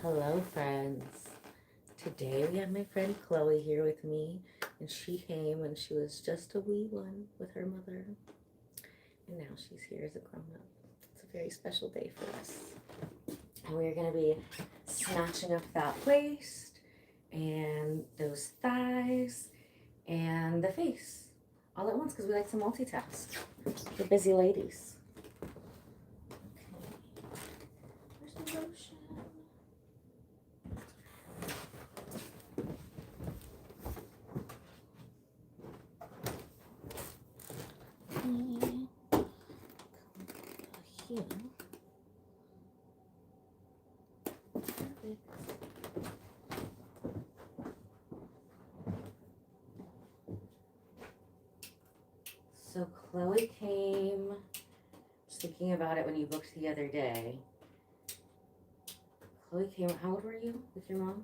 Hello, friends. Today we have my friend Chloe here with me, and she came when she was just a wee one with her mother, and now she's here as a grown up. It's a very special day for us. And we're going to be snatching up that waist, and those thighs, and the face all at once because we like to multitask. We're busy ladies. Okay. Where's the lotion? Here. So Chloe came, just thinking about it when you booked the other day. Chloe came, how old were you with your mom?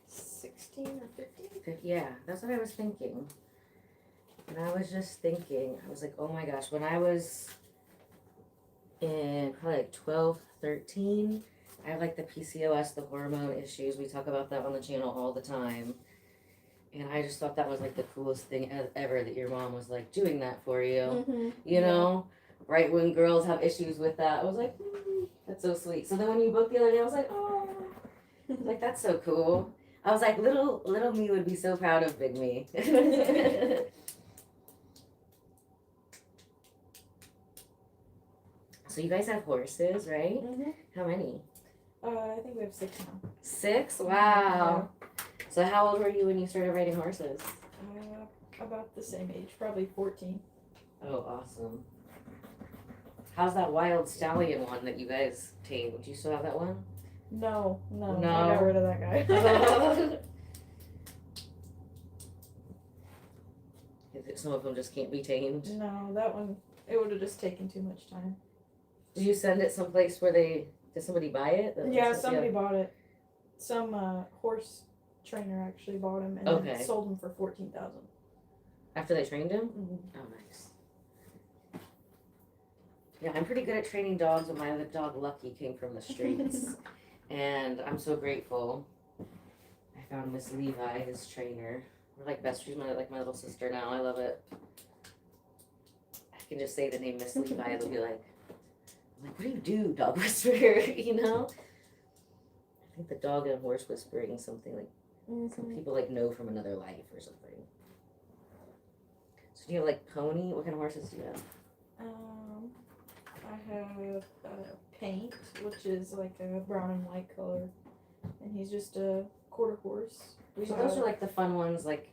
16 or 15? Yeah, that's what I was thinking. And I was just thinking, I was like, oh my gosh, when I was in probably like 12, 13, I had like the PCOS, the hormone issues. We talk about that on the channel all the time. And I just thought that was like the coolest thing ever that your mom was like doing that for you. Mm-hmm. You know? Right when girls have issues with that, I was like, that's so sweet. So then when you booked the other day, I was like, oh, like that's so cool. I was like, little me would be so proud of big me. So you guys have horses, right? Mm-hmm. How many? I think we have 6 now. 6? Wow. So how old were you when you started riding horses? About the same age, probably 14. Oh, awesome. How's that wild stallion one that you guys tamed? Do you still have that one? No. No. I got rid of that guy. Some of them just can't be tamed. No, that one, it would have just taken too much time. Did you send it someplace where did somebody buy it? Yeah, somebody bought it. Some horse trainer actually bought him and then sold him for $14,000. After they trained him? Mm-hmm. Oh, nice. Yeah, I'm pretty good at training dogs, but my other dog, Lucky, came from the streets. And I'm so grateful. I found Miss Levi, his trainer. We're like best. She's my little sister now. I love it. I can just say the name Miss Levi. They'll be like, what do you do, dog whisperer? You know? I think the dog and horse whispering is something like some people like know from another life or something. So do you have like pony? What kind of horses do you have? I have Paint, which is like a brown and white color, and he's just a quarter horse. So those are like the fun ones, like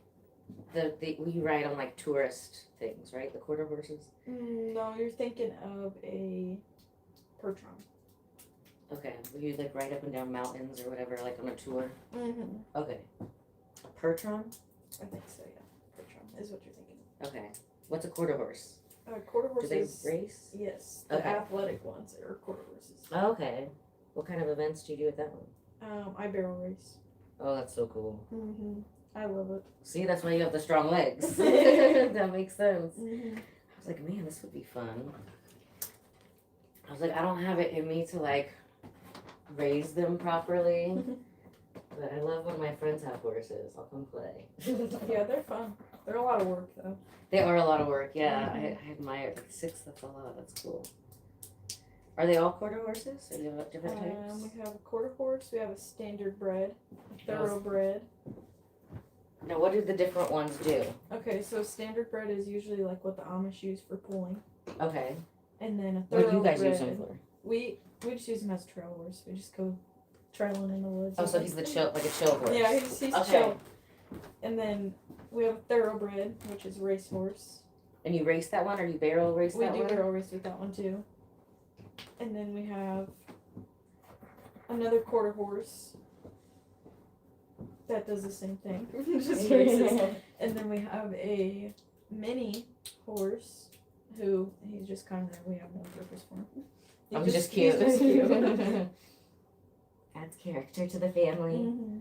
the you ride on like tourist things, right? The quarter horses. No, you're thinking of a Pertron. Okay, will you like ride up and down mountains or whatever, like on a tour? Mm-hmm. Okay. A Pertron? I think so, yeah. Pertron is what you're thinking. Okay. What's a quarter horse? Quarter horses. Do they race? Yes. The athletic ones are quarter horses. Oh, okay. What kind of events do you do with that one? I barrel race. Oh, that's so cool. Mm-hmm. I love it. See, that's why you have the strong legs. That makes sense. Mm-hmm. I was like, man, this would be fun. I was like, I don't have it in me to like raise them properly. But I love when my friends have horses. I'll come play. Yeah, they're fun. They're a lot of work, though. They are a lot of work, yeah. Mm-hmm. I admire it. Like 6, that's a lot. That's cool. Are they all quarter horses? Or do you have different types? We have a quarter horse. We have a standard bred, a thoroughbred. Now, what do the different ones do? Okay, so standard bred is usually like what the Amish use for pulling. Okay. And then a What thoroughbred. do you guys use them for? We just use him as a trail horse. We just go trailing in the woods. Oh, so he's like a chill horse. Yeah, he's okay. chill. And then we have a thoroughbred, which is a race horse. And you race that one, or you barrel race that one? We do barrel race with that one too. And then we have another quarter horse that does the same thing. Just races. And then we have a mini horse who he's just kind of, we have no purpose for him. He's just cute. He's just cute. Adds character to the family. Mm-hmm.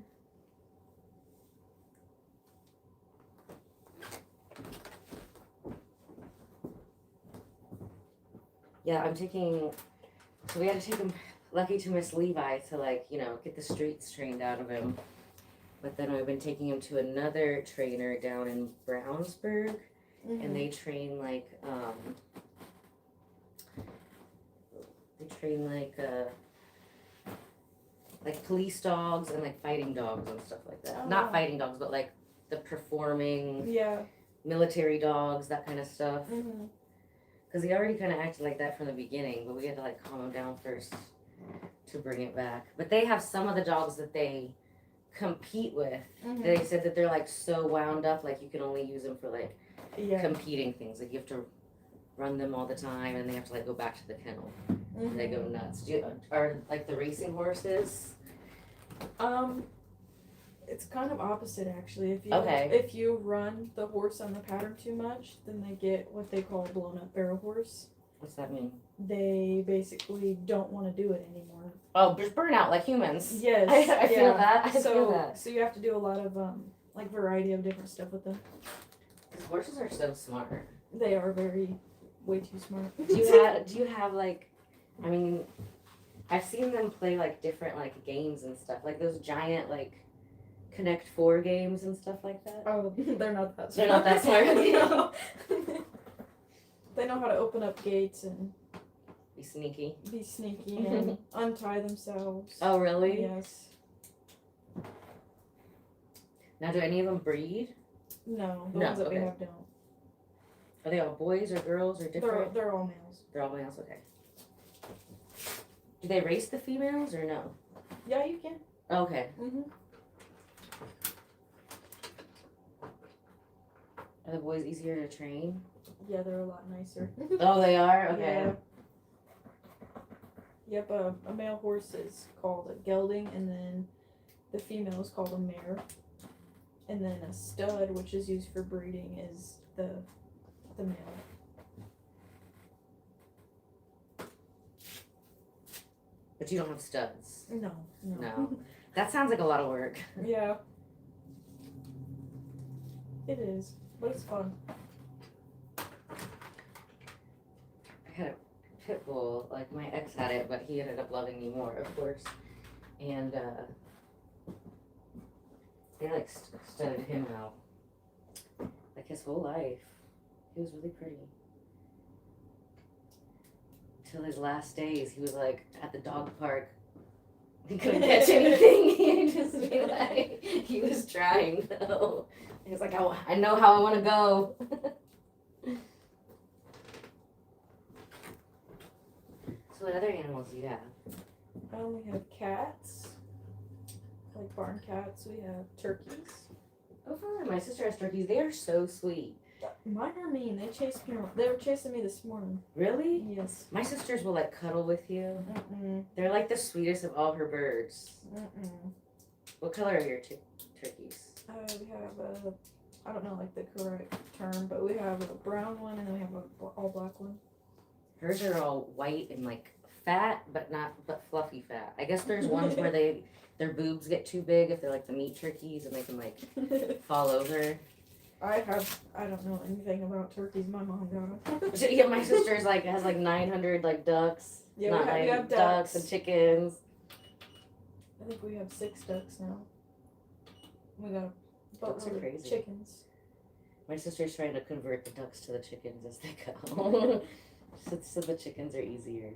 Yeah, I'm taking, so we had to take him lucky to Miss Levi to like, you know, get the streets trained out of him. But then I've been taking him to another trainer down in Brownsburg, and they train like police dogs and like fighting dogs and stuff like that. Not fighting dogs, but like the performing military dogs, that kind of stuff. Because he already kind of acted like that from the beginning, but we had to like calm him down first to bring it back. But they have some of the dogs that they compete with. They said that they're like so wound up, like you can only use them for like competing things. Like you have to run them all the time, and they have to like go back to the kennel. And they go nuts. Are like the racing horses? It's kind of opposite actually. Okay. If you run the horse on the pattern too much, then they get what they call blown up barrel horse. What's that mean? They basically don't want to do it anymore. Oh, just burnout like humans. Yes. I feel that. I feel that. So you have to do a lot of like variety of different stuff with them. Because horses are so smart. They are way too smart. Do you have like, I mean, I've seen them play like different like games and stuff, like those giant like Connect 4 games and stuff like that. Oh, they're not that smart. They're not that smart. No. They know how to open up gates and Be sneaky and untie themselves. Oh, really? Yes. Now, do any of them breed? No, the ones that we have don't. Are they all boys or girls or different? They're all males. They're all males, okay. Do they race the females or no? Yeah, you can. Okay. Are the boys easier to train? Yeah, they're a lot nicer. Oh, they are? Okay. Yeah. Yep, a male horse is called a gelding, and then the female is called a mare. And then a stud, which is used for breeding, is the male. But you don't have studs? No. No. That sounds like a lot of work. Yeah. It is, but it's fun. I had a pit bull, like my ex had it, but he ended up loving me more, of course. And they like studied him out like his whole life. He was really pretty. Till his last days, he was like at the dog park. He couldn't catch anything. He just be like, he was trying though. He was like, I know how I want to go. So what other animals do you have? We have cats, like barn cats. We have turkeys. Oh, fun. My sister has turkeys. They are so sweet. Mine are mean. They chased me. They were chasing me this morning. Really? Yes. My sisters will like cuddle with you. They're like the sweetest of all her birds. What color are your turkeys? We have I don't know like the correct term, but we have a brown one and then we have a all black one. Hers are all white and like fat, but fluffy fat. I guess there's ones where their boobs get too big if they're like the meat turkeys and they can like fall over. I don't know anything about turkeys. My mom got them. Yeah, my sister's like has like 900 like ducks. Yeah, we have ducks and chickens. I think we have 6 ducks now. We got Ducks are crazy. Chickens. My sister's trying to convert the ducks to the chickens as they go. so the chickens are easier.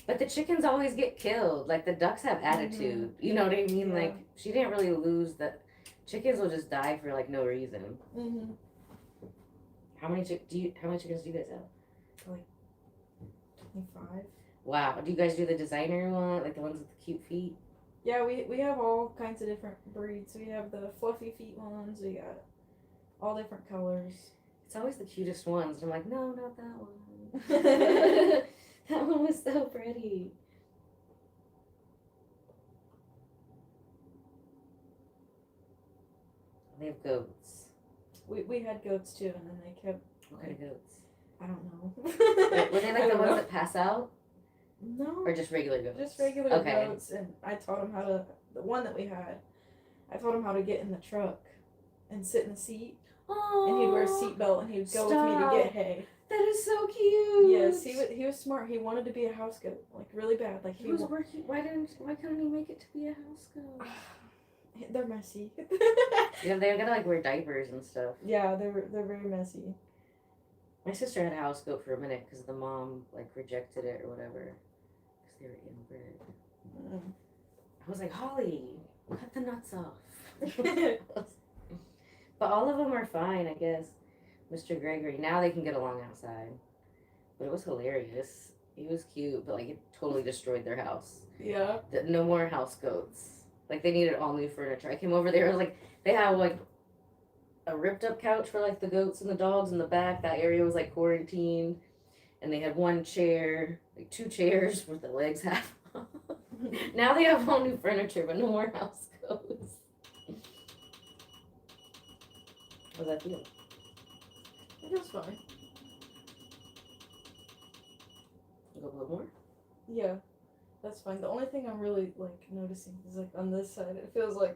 But the chickens always get killed. Like the ducks have attitude. You know what I mean? Yeah. Like she didn't really lose that. Chickens will just die for like no reason. How many chickens do you guys have? Like 25. Wow. Do you guys do the designer one, like the ones with the cute feet? Yeah, we have all kinds of different breeds. We have the fluffy feet ones. We got all different colors. It's always the cutest ones. I'm like, no, not that one. That one was so pretty. They have goats. We had goats too, and then they kept. What kind of goats? I don't know. Were they like the ones that pass out? No. Or just regular goats? Just regular goats, and I taught him how to. The one that we had, I taught him how to get in the truck and sit in the seat. Oh, and he'd wear a seatbelt, and he'd go with me to get hay. That is so cute. Yes, he was smart. He wanted to be a house goat, like really bad. Like He was working. Why couldn't he make it to be a house goat? They're messy. Yeah, they gotta like wear diapers and stuff. Yeah, they're very messy. My sister had a house goat for a minute because the mom like rejected it or whatever because they were inbred. I was like, Holly, cut the nuts off. But all of them are fine, I guess. Mr. Gregory, now they can get along outside. But it was hilarious. He was cute, but like it totally destroyed their house. Yeah. No more house goats. Like they needed all new furniture. I came over there, like they had like a ripped up couch for like the goats and the dogs in the back. That area was like quarantined. And they had one chair, like 2 chairs with the legs half off. Now they have all new furniture, but no more house goats. How's that feel? It feels fine. Go a little more? Yeah, that's fine. The only thing I'm really like noticing is like on this side, it feels like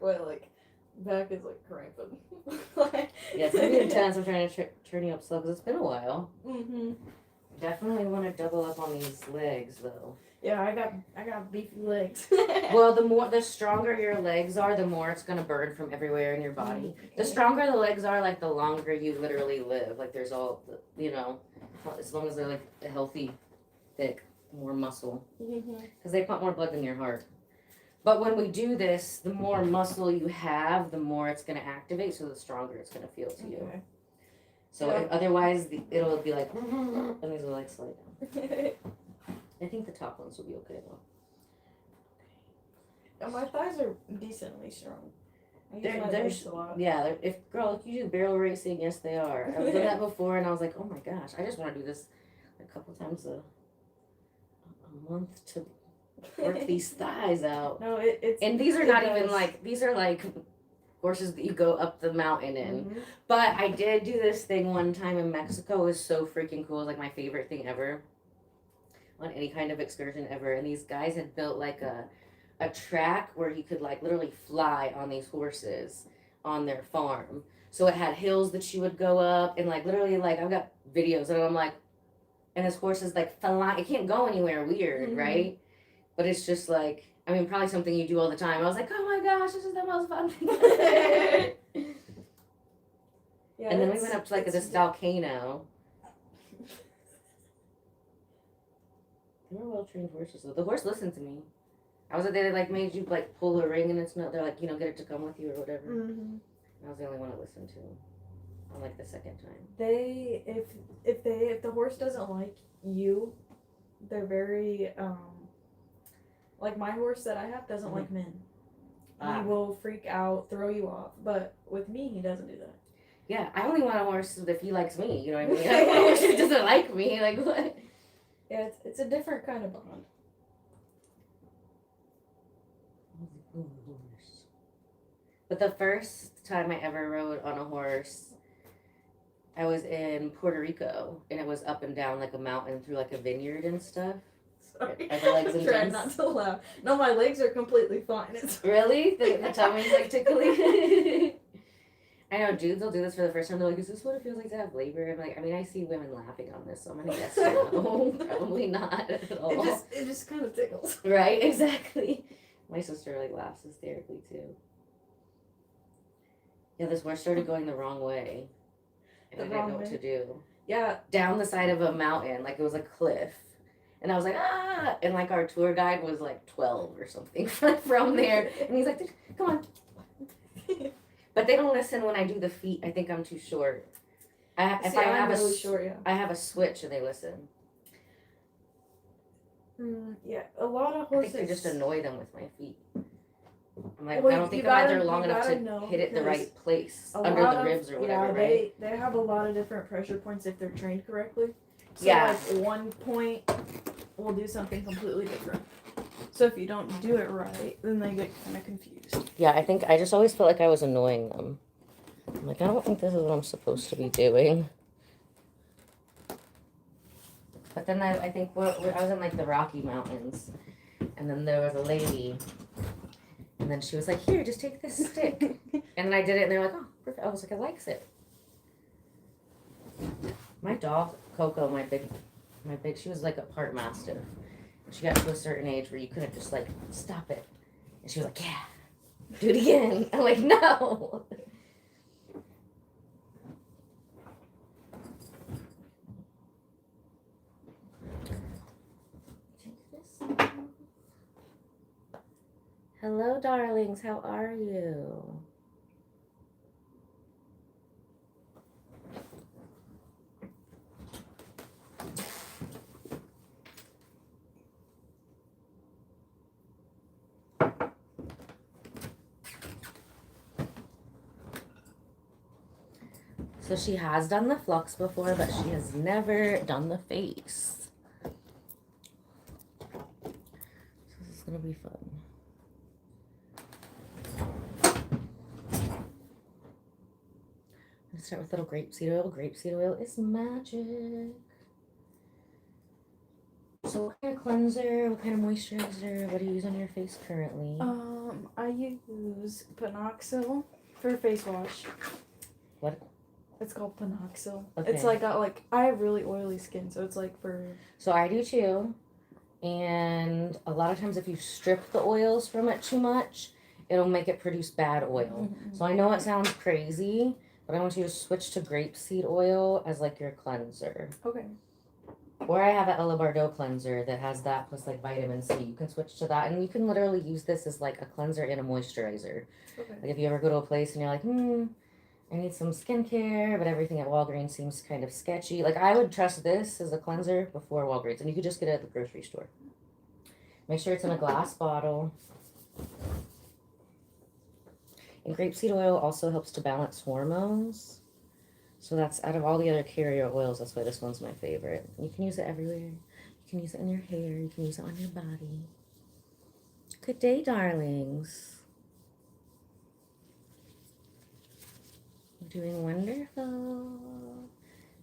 back is like cramping. Like, Yeah, it's gonna be intense. I'm trying to turn you up slow because it's been a while. Mhm. Definitely want to double up on these legs though. Yeah, I got beefy legs. Well, the stronger your legs are, the more it's gonna burn from everywhere in your body. Okay. The stronger the legs are, like the longer you literally live. Like there's all, you know, as long as they're like a healthy, thick, more muscle, because they pump more blood than your heart. But when we do this, the more muscle you have, the more it's gonna activate. So the stronger it's gonna feel to you. Okay. So Yeah. otherwise, it'll be like, and these will like slow down. I think the top ones will be okay though. And my thighs are decently strong. I use my They're legs a lot. yeah. If you do barrel racing, yes they are. I've done that before, and I was like, oh my gosh, I just want to do this a couple times a month to work these thighs out. No, it's And these are not even like, these are like horses that you go up the mountain in. Mhm. But I did do this thing one time in Mexico. It was so freaking cool. It was like my favorite thing ever on any kind of excursion ever. And these guys had built like a track where you could like literally fly on these horses on their farm. So it had hills that you would go up and like literally like I've got videos and I'm like, and this horse is like flying. It can't go anywhere weird, right? But it's just like, I mean, probably something you do all the time. I was like, oh my gosh, this is the most fun thing ever. Yeah, And then we went up to like this volcano. They were well trained horses though. The horse listened to me. I was like, they like made you like pull a ring and it's not, they're like, you know, get it to come with you or whatever. And I was the only one to listen to on like the second time. They if the horse doesn't like you, they're very like my horse that I have doesn't like men. He will freak out, throw you off. But with me, he doesn't do that. Yeah, I only want a horse if he likes me. You know what I mean? I don't want a horse that doesn't like me. Like what? Yeah, it's a different kind of bond. But the first time I ever rode on a horse, I was in Puerto Rico, and it was up and down like a mountain through like a vineyard and stuff. Sorry. Are the legs I'm trying intense? not to laugh. No, my legs are completely fine. It's Really? The tummy's like tickly? I know dudes will do this for the first time. They're like, is this what it feels like to have labor? I'm like, I mean, I see women laughing on this, so I'm gonna guess no. Probably not at all. it just kind of tickles. Right? Exactly. My sister like laughs hysterically too. Yeah, this horse started going the wrong way. And I didn't know what to do. Yeah. Down the side of a mountain, like it was a cliff. And I was like, ah! And like our tour guide was like 12 or something from there. And he's like, come on. But they don't listen when I do the feet. I think I'm too short. I have a switch and they listen. Yeah, a lot of I horses. think I just annoy them with my feet. I'm like, Well, I don't think I'm either long enough to hit it the right place, under the ribs or whatever, right? They have a lot of different pressure points if they're trained correctly. So Yeah. like one point will do something completely different. So if you don't do it right, then they get kind of confused. Yeah, I think I just always felt like I was annoying them. I'm like, I don't think this is what I'm supposed to be doing. But then I think I was in like the Rocky Mountains, and then there was a lady, and then she was like, here, just take this stick. And then I did it, and they're like, oh, perfect. I was like, I likes it. My dog, Coco, my big, she was like a part mastiff. She got to a certain age where you couldn't just like stop it. And she was like, yeah, do it again. I'm like, no. Take this. Hello, darlings. How are you? So she has done the flux before, but she has never done the face. So this is gonna be fun. I'm gonna start with little grapeseed oil. Grapeseed oil is magic. So what kind of cleanser, what kind of moisturizer, what do you use on your face currently? I use Panoxyl for face wash. What? It's called Panoxyl. Okay. It's like I have really oily skin, so it's like for. So I do too, and a lot of times if you strip the oils from it too much, it'll make it produce bad oil. Mm-hmm. So I know it sounds crazy, but I want you to switch to grapeseed oil as like your cleanser. Okay. Or I have an Ella Bardot cleanser that has that plus like vitamin C. You can switch to that, and you can literally use this as like a cleanser and a moisturizer. Okay. Like if you ever go to a place and you're like, I need some skincare, but everything at Walgreens seems kind of sketchy. Like, I would trust this as a cleanser before Walgreens. And you could just get it at the grocery store. Make sure it's in a glass bottle. And grapeseed oil also helps to balance hormones. So that's, out of all the other carrier oils, that's why this one's my favorite. You can use it everywhere. You can use it in your hair. You can use it on your body. Good day, darlings. Doing wonderful.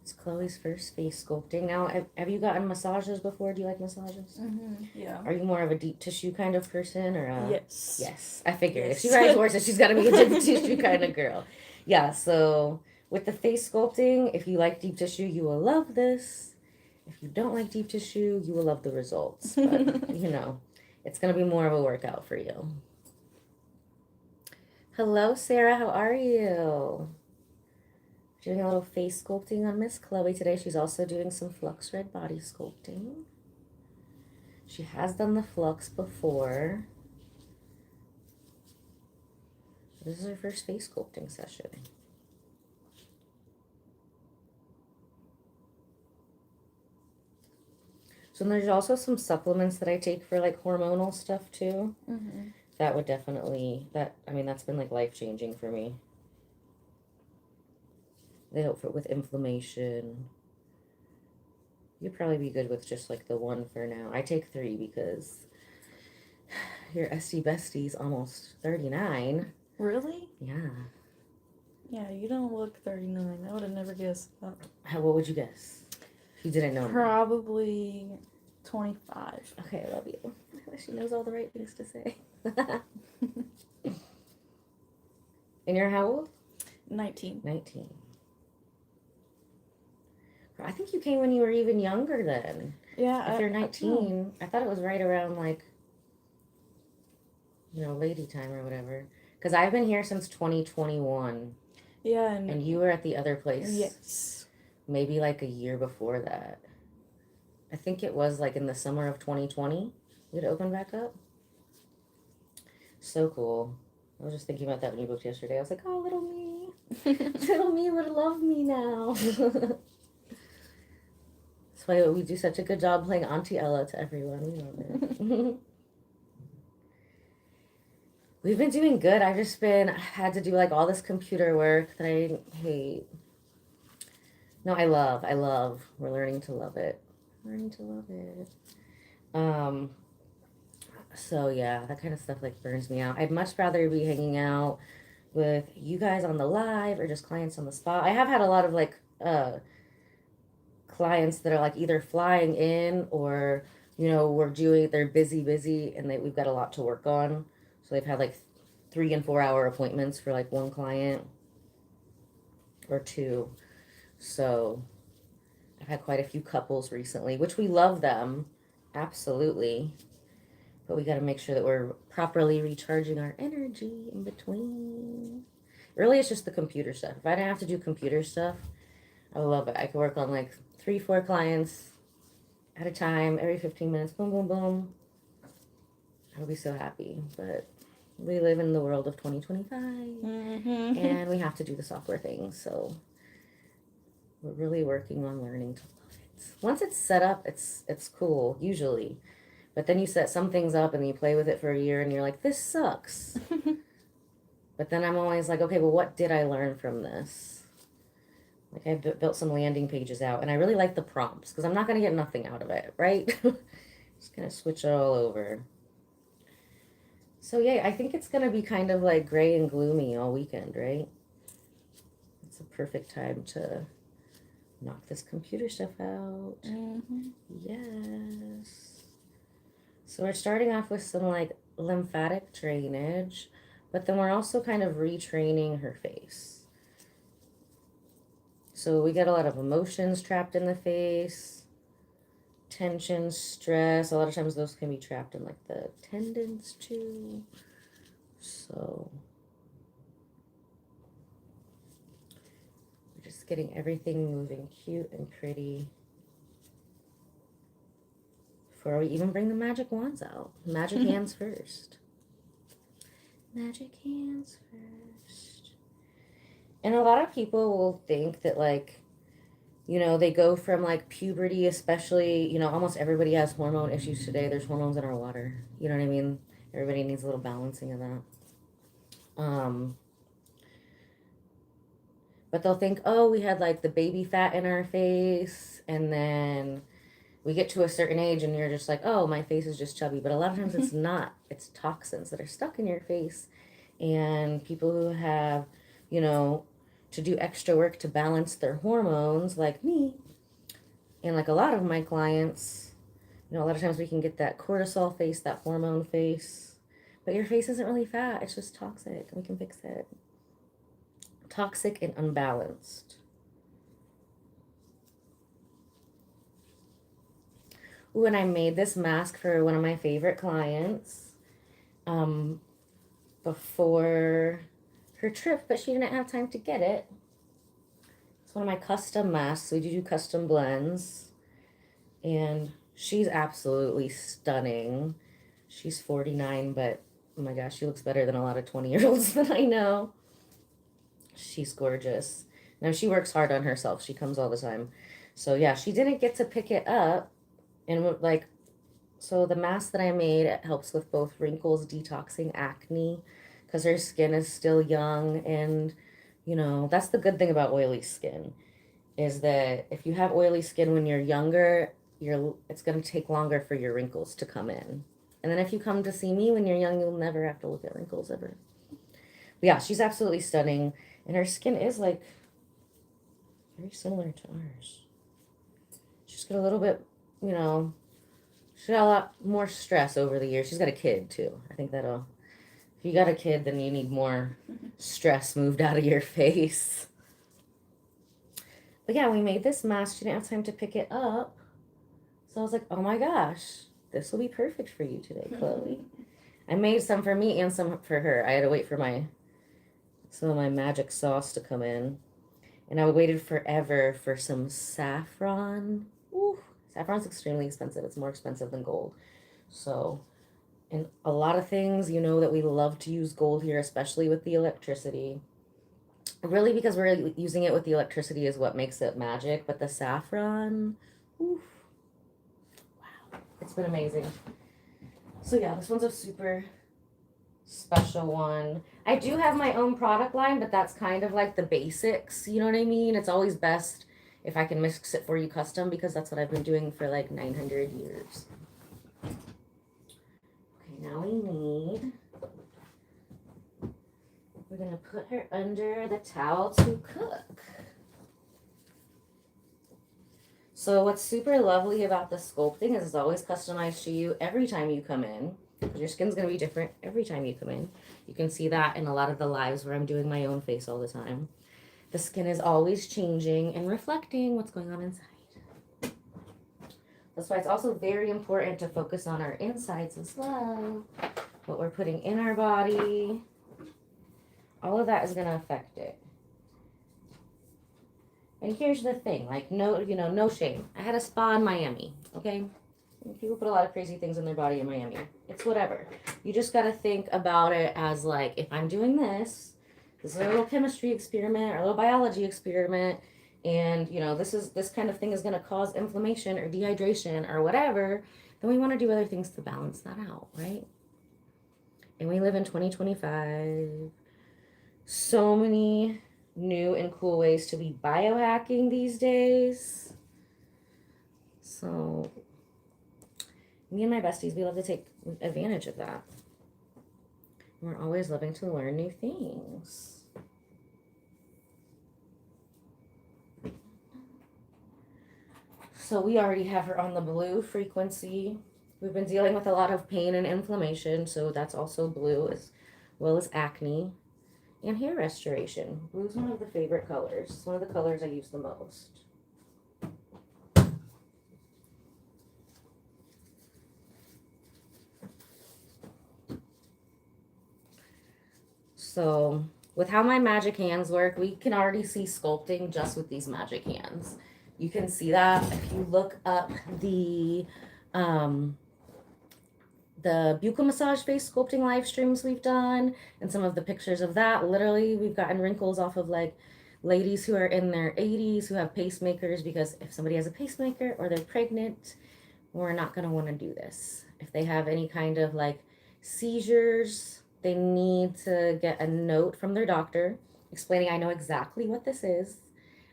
It's Chloe's first face sculpting. Now, have you gotten massages before? Do you like massages? Mm-hmm. Yeah. Are you more of a deep tissue kind of person or a... Yes. Yes, I figured. Yes. If she rides horses, she's got to be a deep tissue kind of girl. Yeah, so with the face sculpting, if you like deep tissue, you will love this. If you don't like deep tissue, you will love the results. But, you know, it's going to be more of a workout for you. Hello, Sarah. How are you? Doing a little face sculpting on Miss Chloe today. She's also doing some Flux Red body sculpting. She has done the Flux before. This is her first face sculpting session. So there's also some supplements that I take for like hormonal stuff too. Mm-hmm. That would definitely, that's been like life-changing for me. They help with inflammation. You'd probably be good with just like the one for now. I take 3 because your SD bestie's almost 39. Really? Yeah. Yeah, you don't look 39. I would have never guessed that. What would you guess? If you didn't know. Probably 25. Okay, I love you. She knows all the right things to say. And you're how old? 19. 19. I think you came when you were even younger then. Yeah. If you're 19, I thought it was right around like, lady time or whatever. Because I've been here since 2021. Yeah. And you were at the other place. Yes. Maybe like a year before that. I think it was like in the summer of 2020. It opened back up. So cool. I was just thinking about that when you booked yesterday. I was like, oh, little me. Little me would love me now. That's why we do such a good job playing Auntie Ella to everyone. We love it. We've been doing good. I've just had to do like all this computer work that I hate. No, I love. We're learning to love it. So yeah, that kind of stuff like burns me out. I'd much rather be hanging out with you guys on the live or just clients on the spot. I have had a lot of like clients that are like either flying in or they're busy and we've got a lot to work on. So they've had like 3 and 4 hour appointments for like one client or 2. So I've had quite a few couples recently, which we love them, absolutely. But we got to make sure that we're properly recharging our energy in between. Really, it's just the computer stuff. If I didn't have to do computer stuff, I would love it. I could work on like 3, 4 clients at a time, every 15 minutes, boom, boom, boom. I would be so happy. But we live in the world of 2025, and we have to do the software thing. So we're really working on learning to love it. Once it's set up, it's cool, usually. But then you set some things up and you play with it for a year and you're like, this sucks. But then I'm always like, okay, well, what did I learn from this? Like I built some landing pages out, and I really like the prompts because I'm not going to get nothing out of it, right? Just going to switch it all over. So yeah, I think it's going to be kind of like gray and gloomy all weekend, right? It's a perfect time to knock this computer stuff out. Yes. So we're starting off with some like lymphatic drainage, but then we're also kind of retraining her face. So we get a lot of emotions trapped in the face, tension, stress. A lot of times those can be trapped in like the tendons too. So we're just getting everything moving cute and pretty before we even bring the magic wands out. Magic hands first. Magic hands first. And a lot of people will think that, like, you know, they go from like puberty, especially, you know, almost everybody has hormone issues today. There's hormones in our water. You know what I mean? Everybody needs a little balancing of that. But they'll think, oh, we had like the baby fat in our face, and then we get to a certain age and you're just like, oh, my face is just chubby. But a lot of times it's not. It's toxins that are stuck in your face. And people who have, you know, to do extra work to balance their hormones, like me, and like a lot of my clients, you know, a lot of times we can get that cortisol face, that hormone face. But your face isn't really fat. It's just toxic. We can fix it. Toxic and unbalanced. Ooh, and I made this mask for one of my favorite clients before her trip, but she didn't have time to get it. It's one of my custom masks. We do custom blends, and she's absolutely stunning. She's 49, but oh my gosh, she looks better than a lot of 20-year-olds that I know. She's gorgeous. Now, she works hard on herself. She comes all the time. So yeah, she didn't get to pick it up. And like, so the mask that I made, it helps with both wrinkles, detoxing, acne, because her skin is still young. And, you know, that's the good thing about oily skin, is that if you have oily skin when you're younger, it's going to take longer for your wrinkles to come in. And then if you come to see me when you're young, you'll never have to look at wrinkles ever. But yeah, she's absolutely stunning. And her skin is like very similar to ours. She's got a little bit, you know, she's got a lot more stress over the years. She's got a kid too. I think if you got a kid, then you need more stress moved out of your face. But yeah, we made this mask. She didn't have time to pick it up. So I was like, oh my gosh, this will be perfect for you today, Chloe. I made some for me and some for her. I had to wait for some of my magic sauce to come in. And I waited forever for some saffron. Ooh, saffron's extremely expensive. It's more expensive than gold. So, and a lot of things, you know, that we love to use gold here, especially with the electricity. Really, because we're using it with the electricity is what makes it magic. But the saffron, oof, wow, it's been amazing. So yeah, this one's a super special one. I do have my own product line, but that's kind of like the basics, you know what I mean? It's always best if I can mix it for you custom, because that's what I've been doing for like 900 years. Okay, now we're gonna put her under the towel to cook. So what's super lovely about the sculpting is it's always customized to you every time you come in. Your skin's going to be different every time you come in. You can see that in a lot of the lives where I'm doing my own face all the time. The skin is always changing and reflecting what's going on inside. That's why it's also very important to focus on our insides as well. What we're putting in our body. All of that is going to affect it. And here's the thing, like, no shame. I had a spa in Miami, okay? People put a lot of crazy things in their body in Miami. It's whatever. You just got to think about it as, like, if I'm doing this is a little chemistry experiment or a little biology experiment, and, this kind of thing is going to cause inflammation or dehydration or whatever, then we want to do other things to balance that out, right? And we live in 2025. So many new and cool ways to be biohacking these days. So me and my besties, we love to take advantage of that. We're always loving to learn new things. So we already have her on the blue frequency. We've been dealing with a lot of pain and inflammation, so that's also blue, as well as acne and hair restoration. Blue is one of the favorite colors. It's one of the colors I use the most. So with how my magic hands work, we can already see sculpting just with these magic hands. You can see that if you look up the buccal massage face sculpting live streams we've done and some of the pictures of that. Literally, we've gotten wrinkles off of like ladies who are in their 80s who have pacemakers, because if somebody has a pacemaker or they're pregnant, we're not going to want to do this. If they have any kind of like seizures, they need to get a note from their doctor explaining, I know exactly what this is.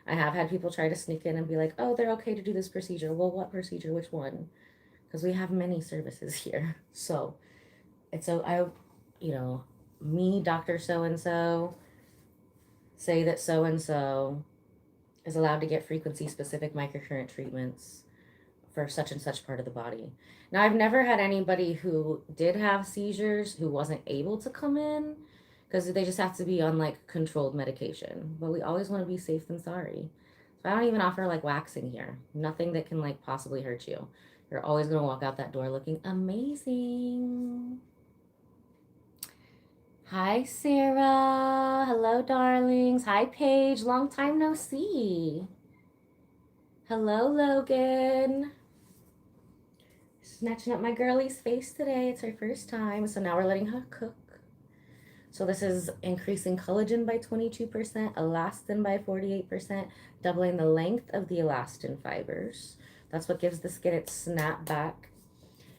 I have had people try to sneak in and be like, oh, they're okay to do this procedure. Well, what procedure? Which one? Because we have many services here. So it's me, Dr. So-and-so, say that so-and-so is allowed to get frequency-specific microcurrent treatments for such and such part of the body. Now, I've never had anybody who did have seizures who wasn't able to come in, because they just have to be on like controlled medication. But we always want to be safe than sorry. So I don't even offer like waxing here. Nothing that can like possibly hurt you. You're always going to walk out that door looking amazing. Hi, Sarah. Hello, darlings. Hi, Paige. Long time no see. Hello, Logan. Snatching up my girlie's face today. It's her first time, so now we're letting her cook. So this is increasing collagen by 22%, elastin by 48%, doubling the length of the elastin fibers. That's what gives the skin its snap back.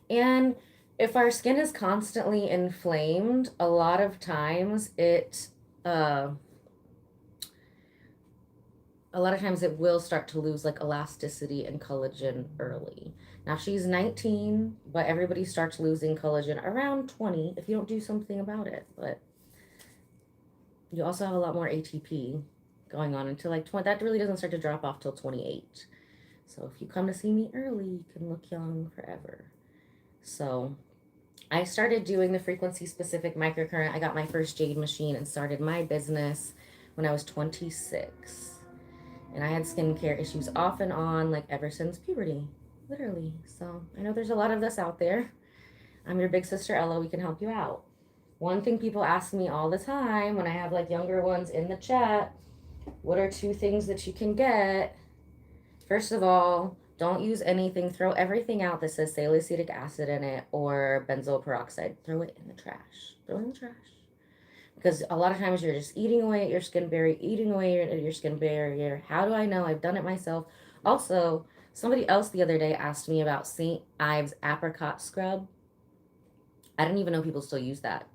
And if our skin is constantly inflamed, a lot of times it will start to lose like elasticity and collagen early. Now she's 19, but everybody starts losing collagen around 20 if you don't do something about it. But you also have a lot more ATP going on until like 20. That really doesn't start to drop off till 28. So if you come to see me early, you can look young forever. So I started doing the frequency-specific microcurrent. I got my first jade machine and started my business when I was 26. And I had skincare issues off and on, like ever since puberty, literally. So I know there's a lot of this out there. I'm your big sister Ella. We can help you out. One thing people ask me all the time when I have like younger ones in the chat, what are 2 things that you can get? First of all, don't use anything. Throw everything out that says salicylic acid in it or benzoyl peroxide. Throw it in the trash. Throw it in the trash. Because a lot of times you're just eating away at your skin barrier, eating away at your skin barrier. How do I know? I've done it myself. Also, somebody else the other day asked me about St. Ives apricot scrub. I didn't even know people still use that.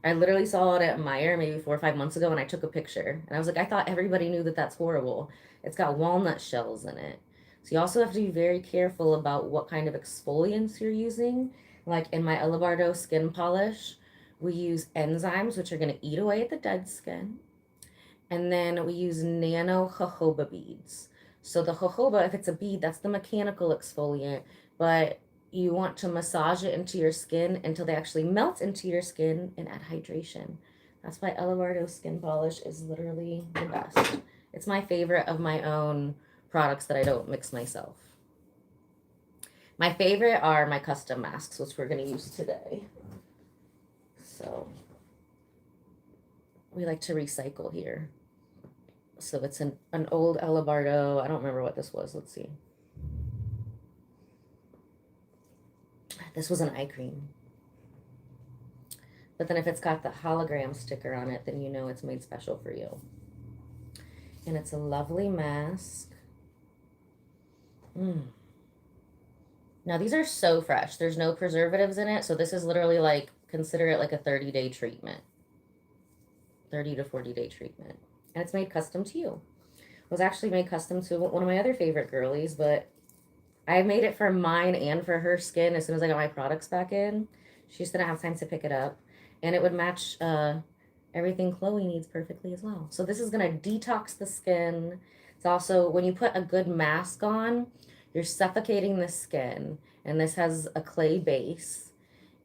I literally saw it at Meijer maybe 4 or 5 months ago, and I took a picture. And I was like, I thought everybody knew that that's horrible. It's got walnut shells in it. So you also have to be very careful about what kind of exfoliants you're using. Like in my Alabardo skin polish, we use enzymes, which are going to eat away at the dead skin. And then we use nano jojoba beads. So the jojoba, if it's a bead, that's the mechanical exfoliant. But you want to massage it into your skin until they actually melt into your skin and add hydration. That's why Alabardo skin polish is literally the best. It's my favorite of my own products that I don't mix myself. My favorite are my custom masks, which we're going to use today. So we like to recycle here. So it's an old Alabardo. I don't remember what this was. Let's see. This was an eye cream. But then if it's got the hologram sticker on it, then you know it's made special for you. And it's a lovely mask. Now these are so fresh. There's no preservatives in it. So this is literally like, consider it like a 30-day treatment. 30 to 40-day treatment. And it's made custom to you. It was actually made custom to one of my other favorite girlies, but I made it for mine and for her skin as soon as I got my products back in. She just didn't have time to pick it up. And it would match everything Chloe needs perfectly as well. So this is going to detox the skin. It's also, when you put a good mask on, you're suffocating the skin. And this has a clay base.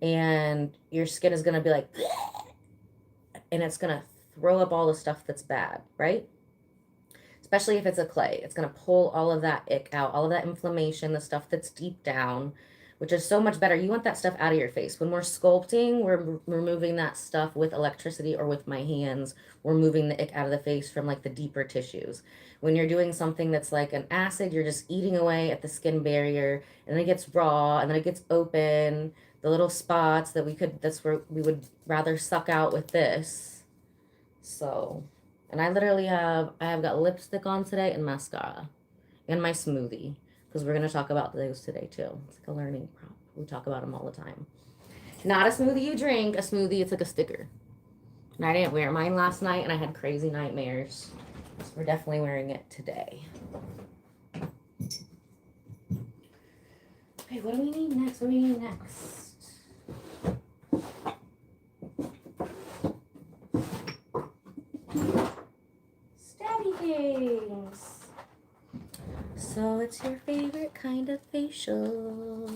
And your skin is going to be like, and it's going to throw up all the stuff that's bad, right? Especially if it's a clay. It's going to pull all of that ick out, all of that inflammation, the stuff that's deep down, which is so much better. You want that stuff out of your face. When we're sculpting, we're removing that stuff with electricity or with my hands. We're moving the ick out of the face from like the deeper tissues. When you're doing something that's like an acid, you're just eating away at the skin barrier, and then it gets raw, and then it gets open. The little spots that's where we would rather suck out with this. So, and I have got lipstick on today and mascara and my smoothie, because we're going to talk about those today too. It's like a learning prop. We talk about them all the time. Not a smoothie you drink, a smoothie, it's like a sticker. And I didn't wear mine last night, and I had crazy nightmares. So we're definitely wearing it today. Okay, what do we need next? Stabby things. So it's your favorite kind of facial.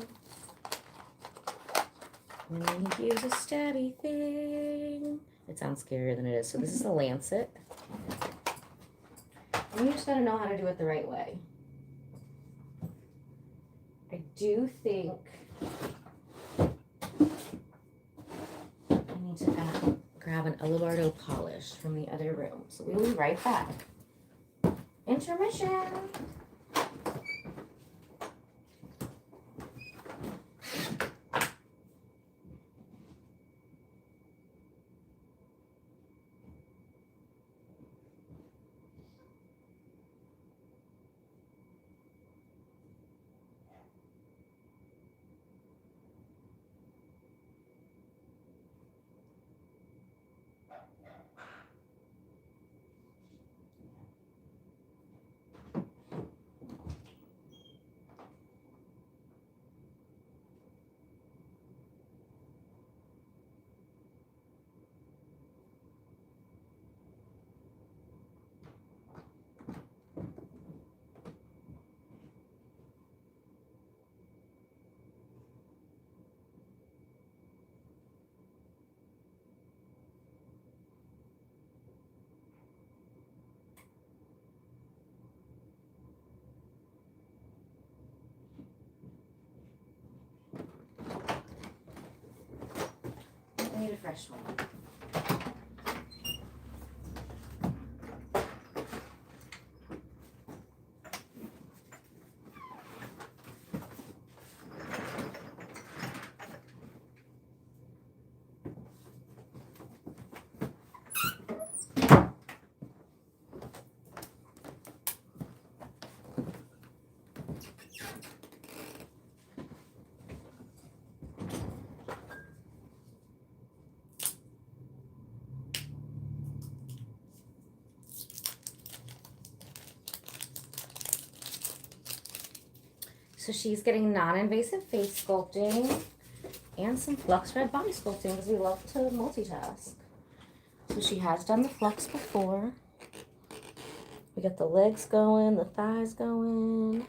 And then you use a stabby thing. It sounds scarier than it is. So this is a lancet. And you just gotta know how to do it the right way. I do think I need to grab an Alabardo polish from the other room. So we'll be right back. Intermission. I need a fresh one. So she's getting non-invasive face sculpting and some flux red body sculpting, because we love to multitask. So she has done the flux before. We got the legs going, the thighs going.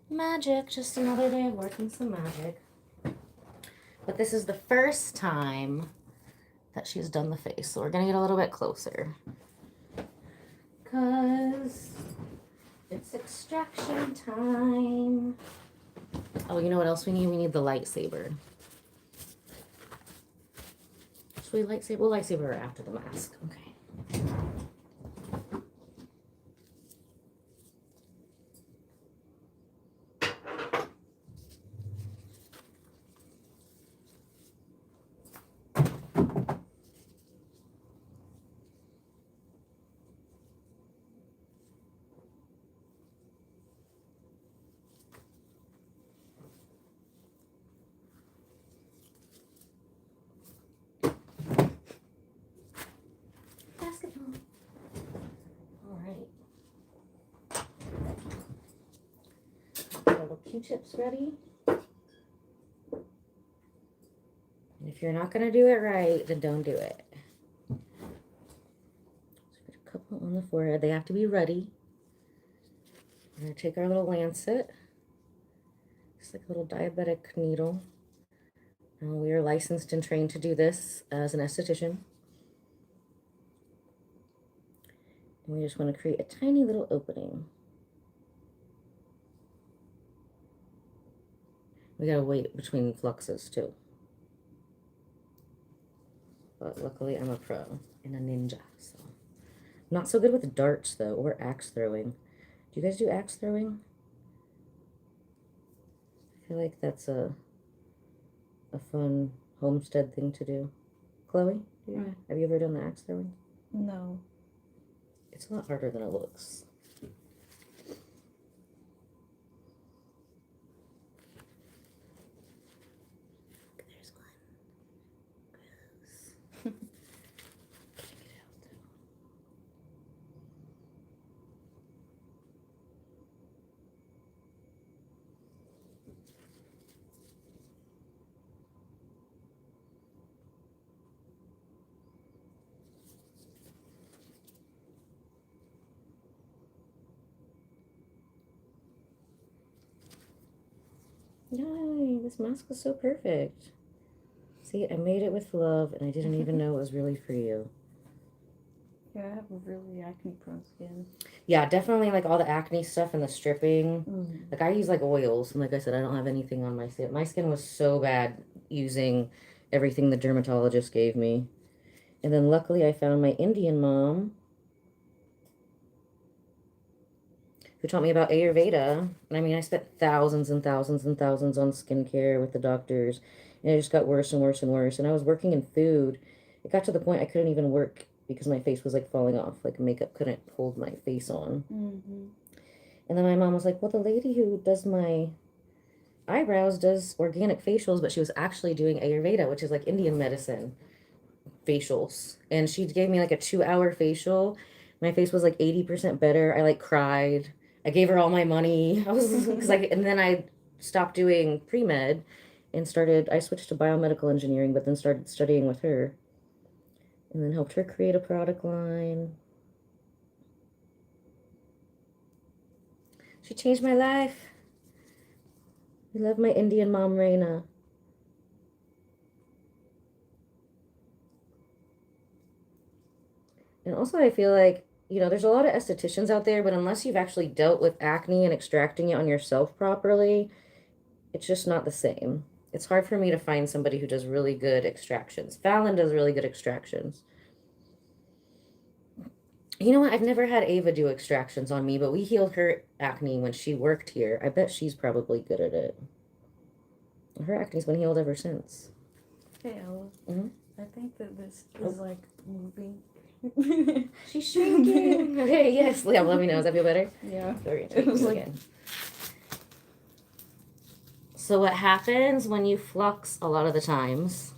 Magic, just another day of working some magic. But this is the first time that she's done the face. So we're gonna get a little bit closer, because It's extraction time. Oh, you know what else we need? We need the lightsaber. Should we lightsaber? We'll lightsaber after the mask. Okay. Basketball. All right. Little Q-tips ready. And if you're not going to do it right, then don't do it. So put a couple on the forehead. They have to be ready. We're going to take our little lancet. It's like a little diabetic needle. We are licensed and trained to do this as an esthetician. And we just want to create a tiny little opening. We got to wait between fluxes too. But luckily I'm a pro and a ninja, so. Not so good with darts though, or axe throwing. Do you guys do axe throwing? I feel like that's a fun homestead thing to do. Chloe, have you ever done the axe throwing? No. It's a lot harder than it looks. There's one. Gross. Getting it out though. Yay, this mask was so perfect. See, I made it with love and I didn't even know it was really for you. Yeah, I have a really acne prone skin. Yeah, definitely like all the acne stuff and the stripping. Mm-hmm. Like I use like oils and like I said, I don't have anything on my skin. My skin was so bad using everything the dermatologist gave me. And then luckily I found my Indian mom who taught me about Ayurveda. And I mean, I spent thousands and thousands and thousands on skincare with the doctors. And it just got worse and worse and worse. And I was working in food. It got to the point I couldn't even work because my face was like falling off. Like makeup couldn't hold my face on. Mm-hmm. And then my mom was like, well, the lady who does my eyebrows does organic facials, but she was actually doing Ayurveda, which is like Indian medicine facials. And she gave me like a 2-hour facial. My face was like 80% better. I like cried. I gave her all my money. I was because and then I stopped doing pre-med and I switched to biomedical engineering, but then started studying with her and then helped her create a product line. She changed my life. I love my Indian mom, Reina. And also I feel like, you know, there's a lot of estheticians out there, but unless you've actually dealt with acne and extracting it on yourself properly, it's just not the same. It's hard for me to find somebody who does really good extractions. Fallon does really good extractions. You know what? I've never had Ava do extractions on me, but we healed her acne when she worked here. I bet she's probably good at it. Her acne's been healed ever since. Hey, Ella. Mm-hmm. I think that this is like moving. She's shrinking. Okay, yes. Yeah, let me know. Does that feel better? Yeah. It was like... again. So what happens when you flux a lot of the times,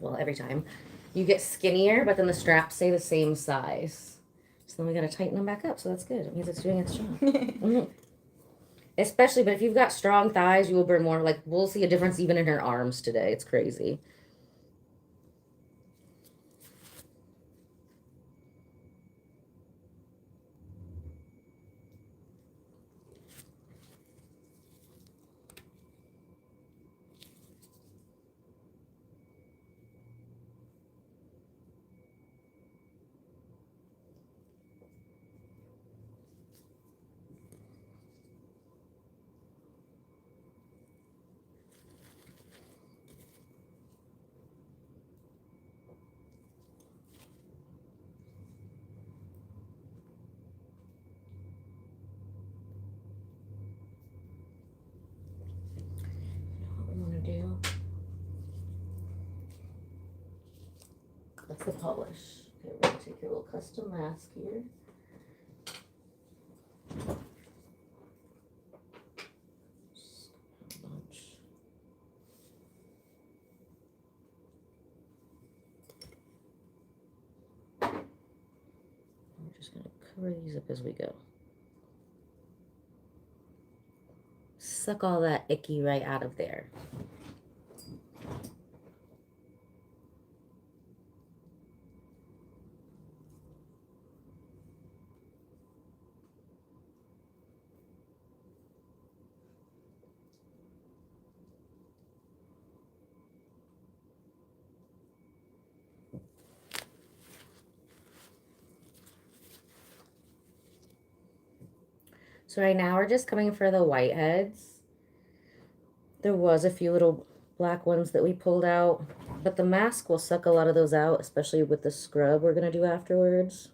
well, every time, you get skinnier, but then the straps stay the same size. So then we got to tighten them back up, so that's good. It means it's doing its job. Mm-hmm. Especially, but if you've got strong thighs, you will burn more. Like, we'll see a difference even in her arms today. It's crazy. That's the polish. Okay, we're gonna take your little custom mask here. Just a bunch. We're just gonna cover these up as we go. Suck all that icky right out of there. So right now we're just coming for the whiteheads. There was a few little black ones that we pulled out, but the mask will suck a lot of those out, especially with the scrub we're gonna do afterwards.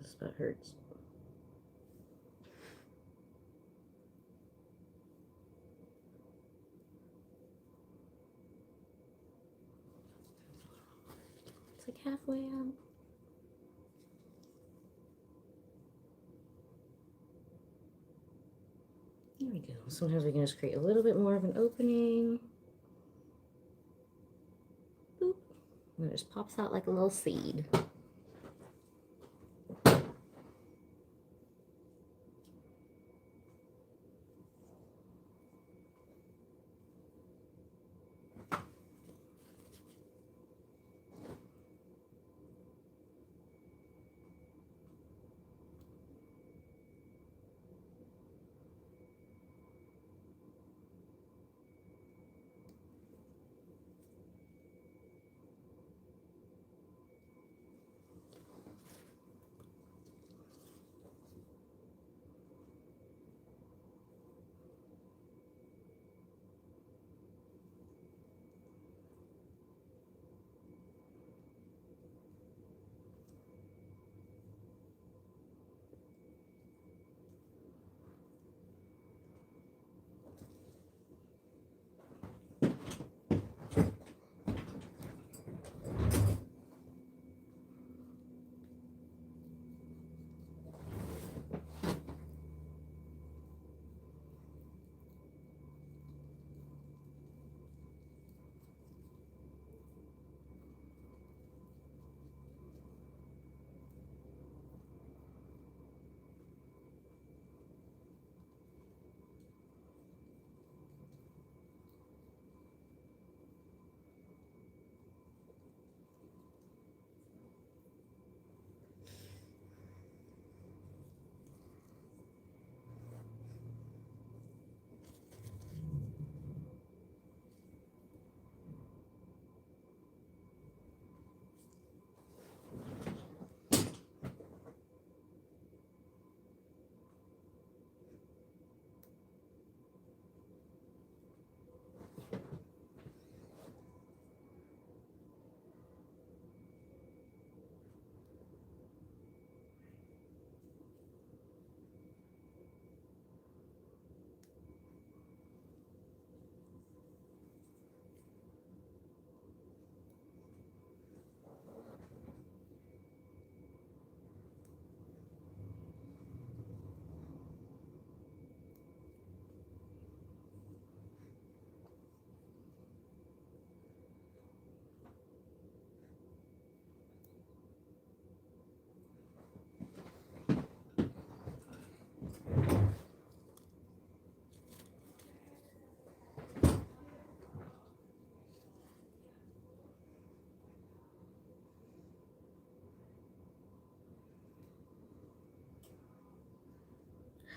This spot hurts. It's like halfway out. There we go. Sometimes we can just create a little bit more of an opening. Boop. And it just pops out like a little seed.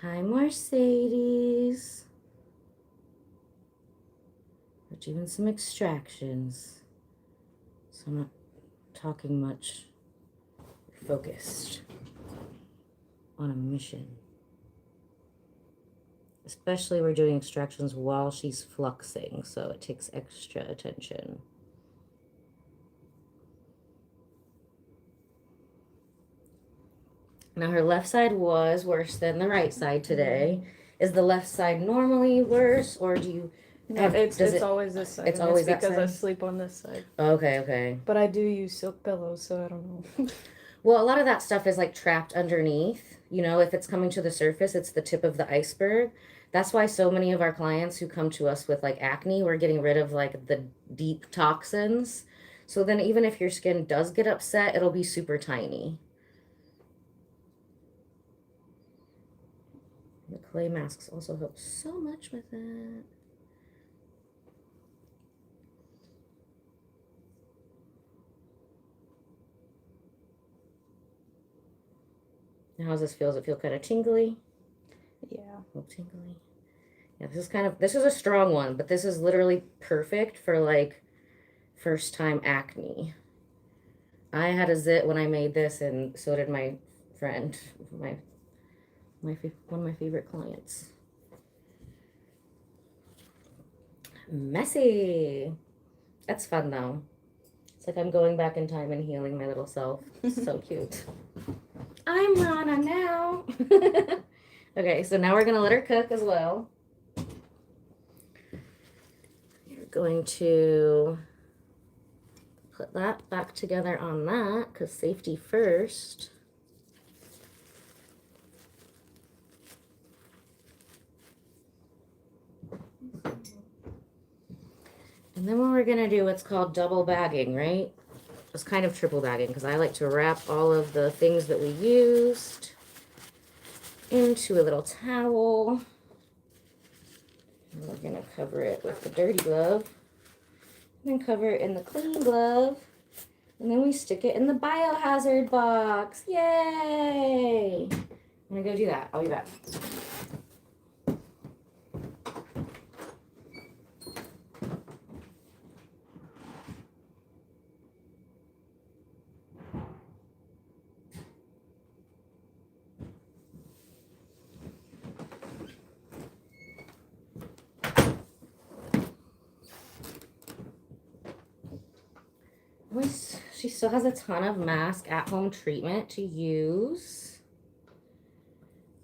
Hi, Mercedes. We're doing some extractions, so I'm not talking much. Focused on a mission. Especially we're doing extractions while she's fluxing, so it takes extra attention. Now her left side was worse than the right side today. Is the left side normally worse, or do you No, it's always this side. It's always that because I side? sleep on this side. Okay, okay. But I do use silk pillows, so I don't know. Well, a lot of that stuff is like trapped underneath. You know, if it's coming to the surface, it's the tip of the iceberg. That's why so many of our clients who come to us with like acne, we're getting rid of like the deep toxins. So then even if your skin does get upset, it'll be super tiny. The clay masks also help so much with that. How does this feel? Does it feel kind of tingly? Yeah. A little tingly. Yeah, this is a strong one, but this is literally perfect for like first time acne. I had a zit when I made this, and so did my friend, one of my favorite clients. Messy. That's fun though. It's like I'm going back in time and healing my little self. So cute. I'm Rana now. Okay, so now we're gonna let her cook as well. You're going to put that back together on that, because safety first. And then what we're gonna do, what's called double bagging, right? It's kind of triple bagging, because I like to wrap all of the things that we used into a little towel. And we're gonna cover it with the dirty glove. And then cover it in the clean glove. And then we stick it in the biohazard box. Yay! I'm gonna go do that. I'll be back. She still has a ton of mask at-home treatment to use.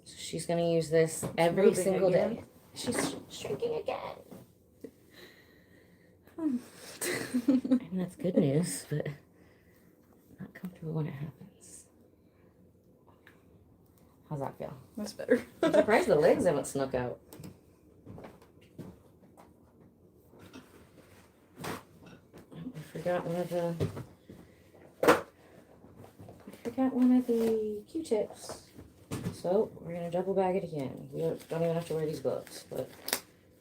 So she's going to use this every single day. She's shrinking again. I mean, that's good news, but not comfortable when it happens. How's that feel? That's better. I'm surprised the legs haven't snuck out. I forgot one of the Q-tips. So we're gonna double bag it again. We don't even have to wear these gloves, but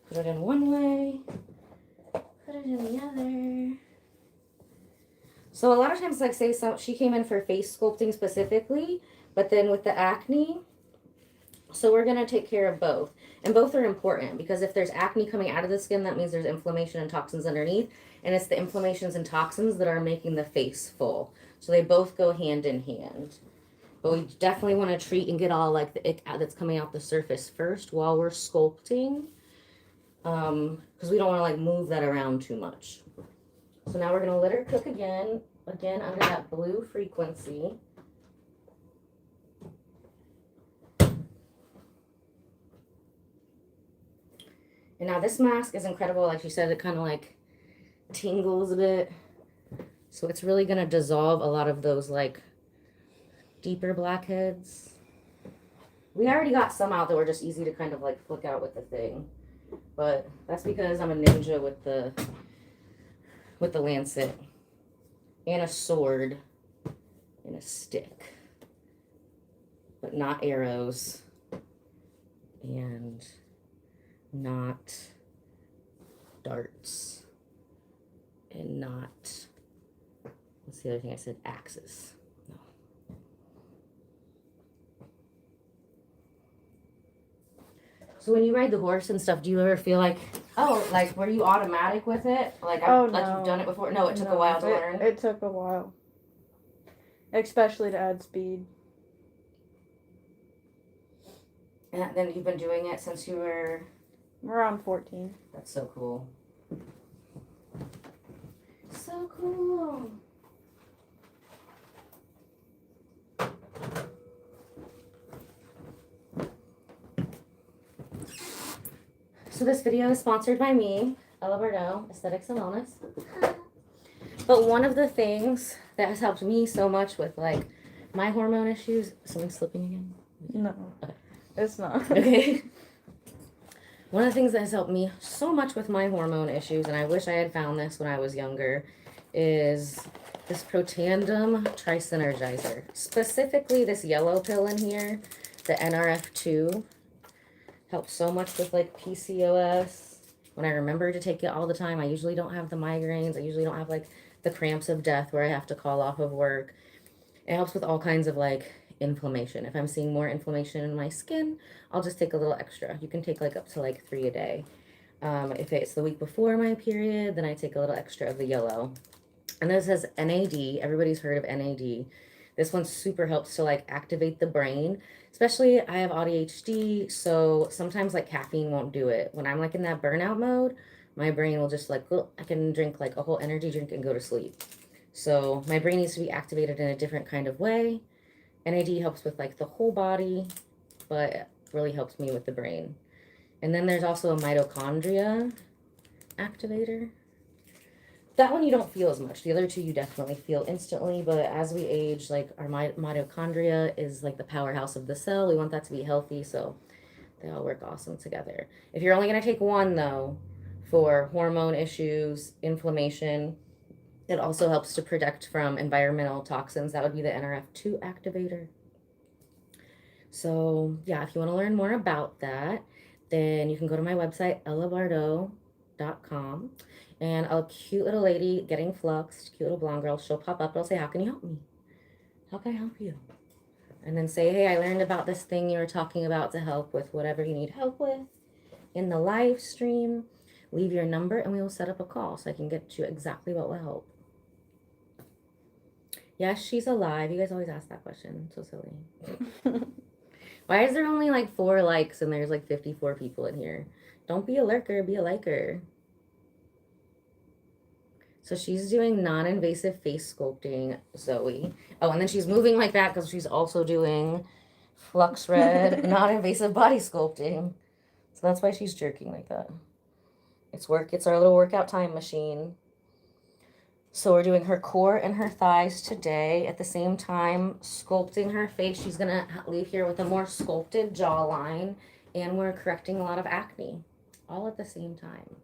put it in one way, put it in the other. So a lot of times, like say she came in for face sculpting specifically, but then with the acne, so we're gonna take care of both. And both are important, because if there's acne coming out of the skin, that means there's inflammation and toxins underneath. And it's the inflammations and toxins that are making the face full. So they both go hand in hand. But we definitely want to treat and get all like the ick that's coming out the surface first while we're sculpting. Because we don't want to like move that around too much. So now we're going to let her cook again under that blue frequency. And now this mask is incredible. Like you said, it kind of like tingles a bit. So it's really going to dissolve a lot of those like deeper blackheads. We already got some out that were just easy to kind of like flick out with the thing. But that's because I'm a ninja with the lancet and a sword and a stick. But not arrows and not darts and not, what's the other thing I said? Axes. No. So when you ride the horse and stuff, do you ever feel like, oh, like were you automatic with it? Like, like you've done it before? No, it took a while to learn. It took a while, especially to add speed. And then you've been doing it since you were around 14. That's so cool. So cool. So this video is sponsored by me, Ella Bordeaux, Aesthetics and Wellness. But one of the things that has helped me so much with like my hormone issues, something's slipping again? No, okay. It's not. Okay. One of the things that has helped me so much with my hormone issues, and I wish I had found this when I was younger, is this Protandem Trisynergizer. Specifically this yellow pill in here, the NRF2. Helps so much with like PCOS. When I remember to take it all the time, I usually don't have the migraines. I usually don't have like the cramps of death where I have to call off of work. It helps with all kinds of like inflammation. If I'm seeing more inflammation in my skin, I'll just take a little extra. You can take like up to like 3 a day. If it's the week before my period, then I take a little extra of the yellow. And this has NAD. Everybody's heard of NAD. This one super helps to like activate the brain. Especially I have ADHD, so sometimes like caffeine won't do it. When I'm like in that burnout mode, my brain will just like, I can drink like a whole energy drink and go to sleep. So my brain needs to be activated in a different kind of way. NAD helps with like the whole body, but really helps me with the brain. And then there's also a mitochondria activator. That one you don't feel as much. The other two you definitely feel instantly, but as we age, like our mitochondria is like the powerhouse of the cell. We want that to be healthy, so they all work awesome together. If you're only going to take one though, for hormone issues, inflammation, it also helps to protect from environmental toxins. That would be the NRF2 activator. So yeah, if you want to learn more about that, then you can go to my website, ellabardo.com. And a cute little lady getting fluxed, cute little blonde girl, she'll pop up. I'll say, how can you help me? How can I help you? And then say, hey, I learned about this thing you were talking about to help with whatever you need help with in the live stream. Leave your number and we will set up a call so I can get you exactly what will help. Yes, she's alive. You guys always ask that question. So silly. Why is there only like 4 likes and there's like 54 people in here? Don't be a lurker, be a liker. So she's doing non-invasive face sculpting, Zoe. Oh, and then she's moving like that because she's also doing Flux Red non-invasive body sculpting. So that's why she's jerking like that. It's our little workout time machine. So we're doing her core and her thighs today. At the same time, sculpting her face. She's going to leave here with a more sculpted jawline. And we're correcting a lot of acne. All at the same time.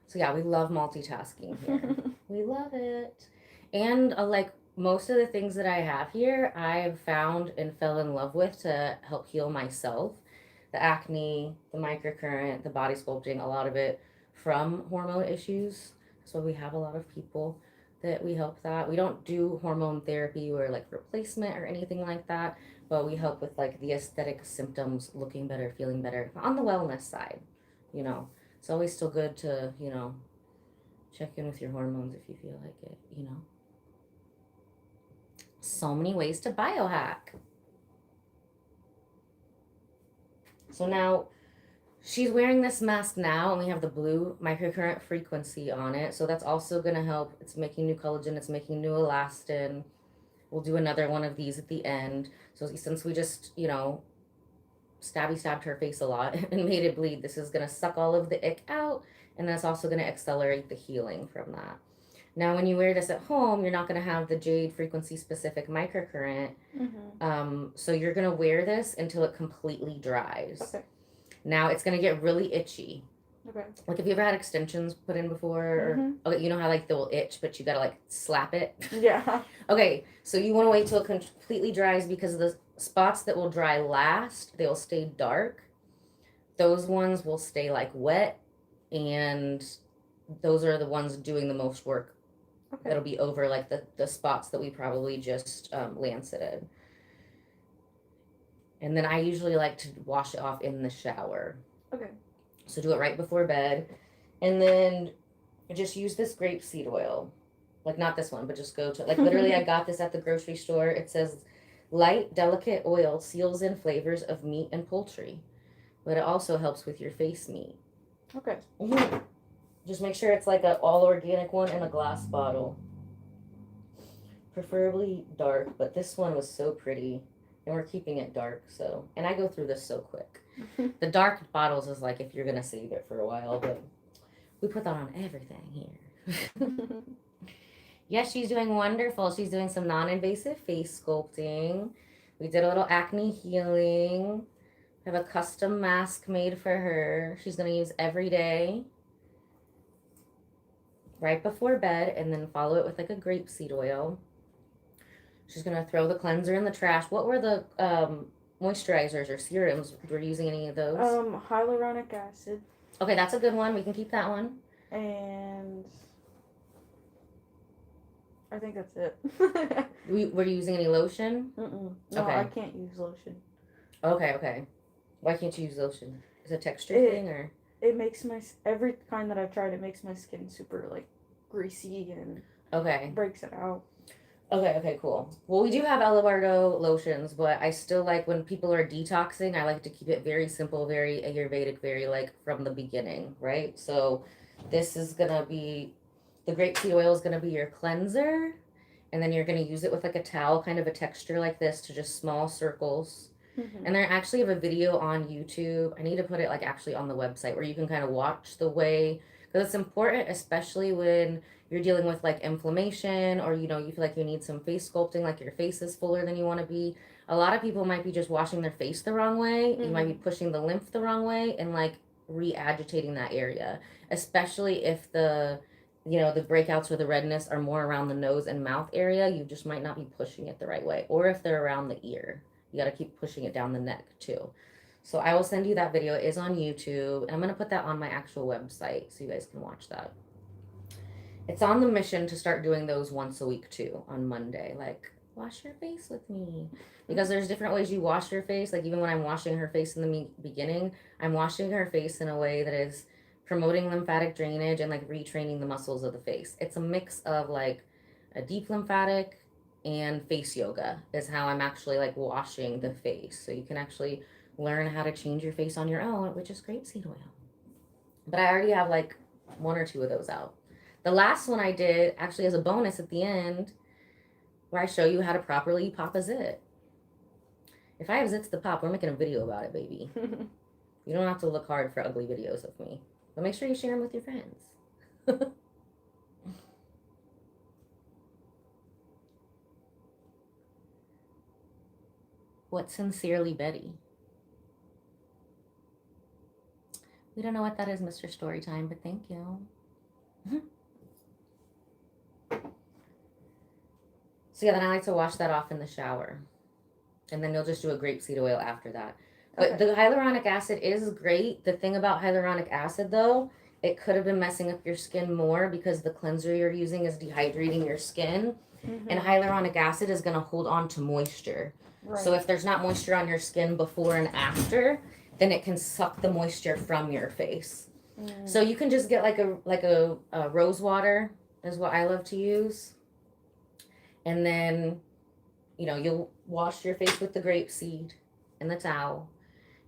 So yeah, we love multitasking here. We love it. And like most of the things that I have here, I've found and fell in love with to help heal myself. The acne, the microcurrent, the body sculpting, a lot of it from hormone issues. So we have a lot of people that we help that. We don't do hormone therapy or like replacement or anything like that, but we help with like the aesthetic symptoms, looking better, feeling better on the wellness side, you know. It's always still good to, you know, check in with your hormones if you feel like it, you know. So many ways to biohack. So now she's wearing this mask now, and we have the blue microcurrent frequency on it. So that's also going to help. It's making new collagen. It's making new elastin. We'll do another one of these at the end. So since we just, you know, stabbed her face a lot and made it bleed, this is going to suck all of the ick out, and that's also going to accelerate the healing from that. Now when you wear this at home, you're not going to have the jade frequency specific microcurrent. So you're going to wear this until it completely dries. Okay. Now it's going to get really itchy. Okay. Like, have you ever had extensions put in before? Or, okay, you know how like they will itch, but you got to like slap it? Yeah. Okay, so you want to wait till it completely dries, because the spots that will dry last, they will stay dark. Those ones will stay like wet, and those are the ones doing the most work. Okay. That'll be over like the spots that we probably just lanceted. And then I usually like to wash it off in the shower. Okay. So do it right before bed. And then just use this grapeseed oil. Like, not this one, but just go to, like, literally, I got this at the grocery store. It says, light, delicate oil seals in flavors of meat and poultry. But it also helps with your face meat. Okay. Mm-hmm. Just make sure it's like an all organic one in a glass bottle. Preferably dark, but this one was so pretty. And we're keeping it dark, so. And I go through this so quick. The dark bottles is like if you're going to save it for a while, but we put that on everything here. Yes, she's doing wonderful. She's doing some non-invasive face sculpting. We did a little acne healing. I have a custom mask made for her. She's going to use every day. Right before bed, and then follow it with like a grapeseed oil. She's going to throw the cleanser in the trash. What were the moisturizers or serums? Were you using any of those? Hyaluronic acid. Okay, that's a good one. We can keep that one. And I think that's it. Were you using any lotion? No, okay. I can't use lotion. Okay. Why can't you use lotion? Is it a texture thing or? It makes every kind that I've tried, it makes my skin super like greasy and breaks it out. Okay, cool. Well, we do have Elevardo lotions, but I still like when people are detoxing, I like to keep it very simple, very Ayurvedic, very like from the beginning, right? So this is going to be, the grapeseed oil is going to be your cleanser, and then you're going to use it with like a towel, kind of a texture like this to just small circles. Mm-hmm. And they actually have a video on YouTube. I need to put it like actually on the website where you can kind of watch the way, because it's important, especially when you're dealing with like inflammation or, you know, you feel like you need some face sculpting, like your face is fuller than you want to be. A lot of people might be just washing their face the wrong way. Mm-hmm. You might be pushing the lymph the wrong way and like re-agitating that area, especially if the, you know, the breakouts or the redness are more around the nose and mouth area. You just might not be pushing it the right way. Or if they're around the ear, you got to keep pushing it down the neck too. So I will send you that video. It is on YouTube, and I'm going to put that on my actual website so you guys can watch that. It's on the mission to start doing those once a week too on Monday. Like, wash your face with me. Because there's different ways you wash your face. Like, even when I'm washing her face in the beginning, I'm washing her face in a way that is promoting lymphatic drainage and like retraining the muscles of the face. It's a mix of like a deep lymphatic and face yoga is how I'm actually like washing the face. So you can actually learn how to change your face on your own, which is grapeseed oil. But I already have like 1 or 2 of those out. The last one I did actually as a bonus at the end where I show you how to properly pop a zit. If I have zits to pop, we're making a video about it, baby. You don't have to look hard for ugly videos of me. But make sure you share them with your friends. What's Sincerely Betty? We don't know what that is, Mr. Storytime, but thank you. So yeah, then I like to wash that off in the shower. And then you'll just do a grapeseed oil after that. But the hyaluronic acid is great. The thing about hyaluronic acid, though, it could have been messing up your skin more because the cleanser you're using is dehydrating your skin. Mm-hmm. And hyaluronic acid is going to hold on to moisture. Right. So if there's not moisture on your skin before and after, then it can suck the moisture from your face. Mm. So you can just get like a rose water is what I love to use. And then, you know, you'll wash your face with the grapeseed and the towel.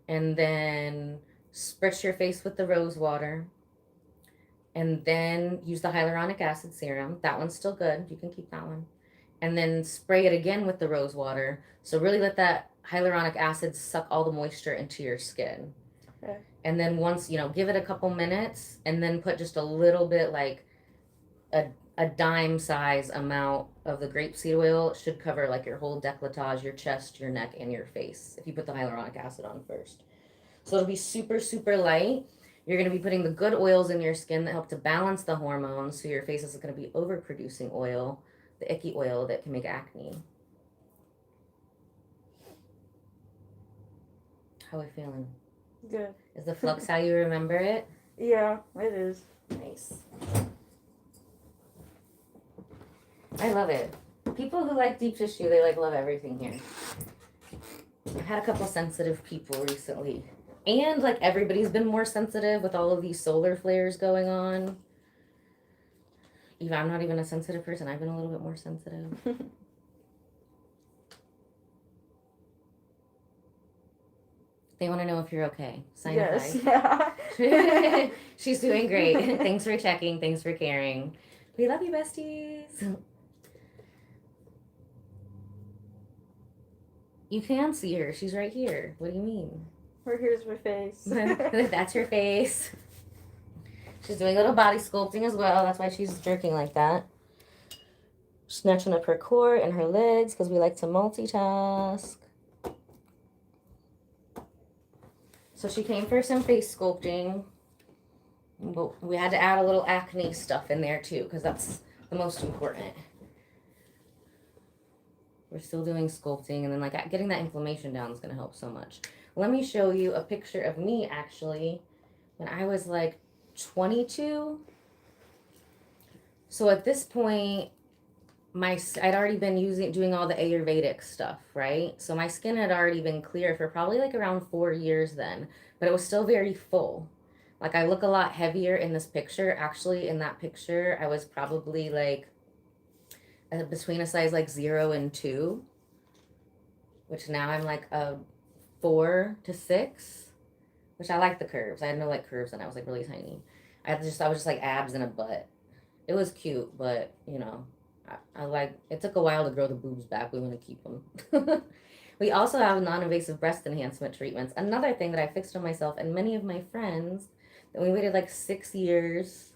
And then spritz your face with the rose water. And then use the hyaluronic acid serum. That one's still good. You can keep that one. And then spray it again with the rose water. So really let that hyaluronic acid suck all the moisture into your skin. Okay. And then once, you know, give it a couple minutes and then put just a little bit, like a dime size amount of the grapeseed oil. It should cover like your whole décolletage, your chest, your neck, and your face if you put the hyaluronic acid on first. So it'll be super, super light. You're going to be putting the good oils in your skin that help to balance the hormones so your face isn't going to be overproducing oil, the icky oil that can make acne. How are we feeling? Good. Is the flux how you remember it? Yeah, it is. Nice. I love it. People who like deep tissue, they like love everything here. I've had a couple sensitive people recently. And like everybody's been more sensitive with all of these solar flares going on. Even I'm not even a sensitive person. I've been a little bit more sensitive. They want to know if you're okay. Sign a Yes. Yeah. She's doing great. Thanks for checking. Thanks for caring. We love you, besties. You can see her. She's right here. What do you mean? Or here's my face. That's her face. She's doing a little body sculpting as well. That's why she's jerking like that. Snatching up her core and her legs because we like to multitask. So she came for some face sculpting. But we had to add a little acne stuff in there too because that's the most important. We're still doing sculpting, and then like getting that inflammation down is going to help so much. Let me show you a picture of me actually when I was like 22. So at this point, I'd already been doing all the Ayurvedic stuff, right? So my skin had already been clear for probably like around 4 years then, but it was still very full. Like I look a lot heavier in this picture. Actually, in that picture, I was probably like between a size like 0 and 2, which now I'm like a 4 to 6, which I like the curves. I had no like curves and I was like really tiny. I was just like abs and a butt. It was cute, but you know, I like, it took a while to grow the boobs back. We want to keep them. We also have non-invasive breast enhancement treatments. Another thing that I fixed on myself and many of my friends, that we waited like 6 years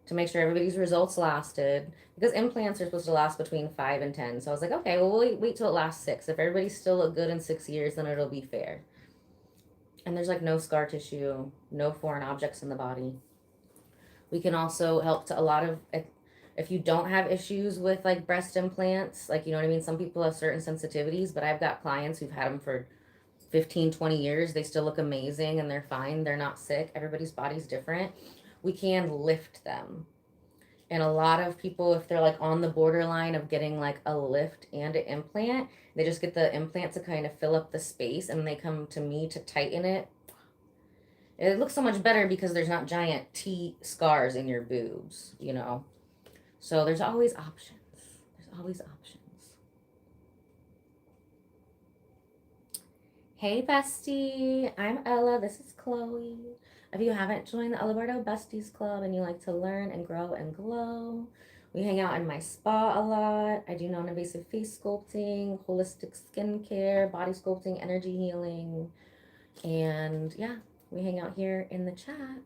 to make sure everybody's results lasted, because implants are supposed to last between 5 and 10. So I was like, okay, well, we'll wait till it lasts 6. If everybody's still look good in 6 years, then it'll be fair. And there's like no scar tissue, no foreign objects in the body. We can also help to a lot of, if you don't have issues with like breast implants, like, you know what I mean? Some people have certain sensitivities, but I've got clients who've had them for 15, 20 years. They still look amazing and they're fine. They're not sick. Everybody's body's different. We can lift them. And a lot of people, if they're like on the borderline of getting like a lift and an implant, they just get the implant to kind of fill up the space and they come to me to tighten it. It looks so much better because there's not giant T scars in your boobs, you know? So there's always options. There's always options. Hey, bestie. I'm Ella. This is Chloe. If you haven't joined the Alabardo Besties Club and you like to learn and grow and glow, we hang out in my spa a lot. I do non-invasive face sculpting, holistic skincare, body sculpting, energy healing. And yeah, we hang out here in the chat.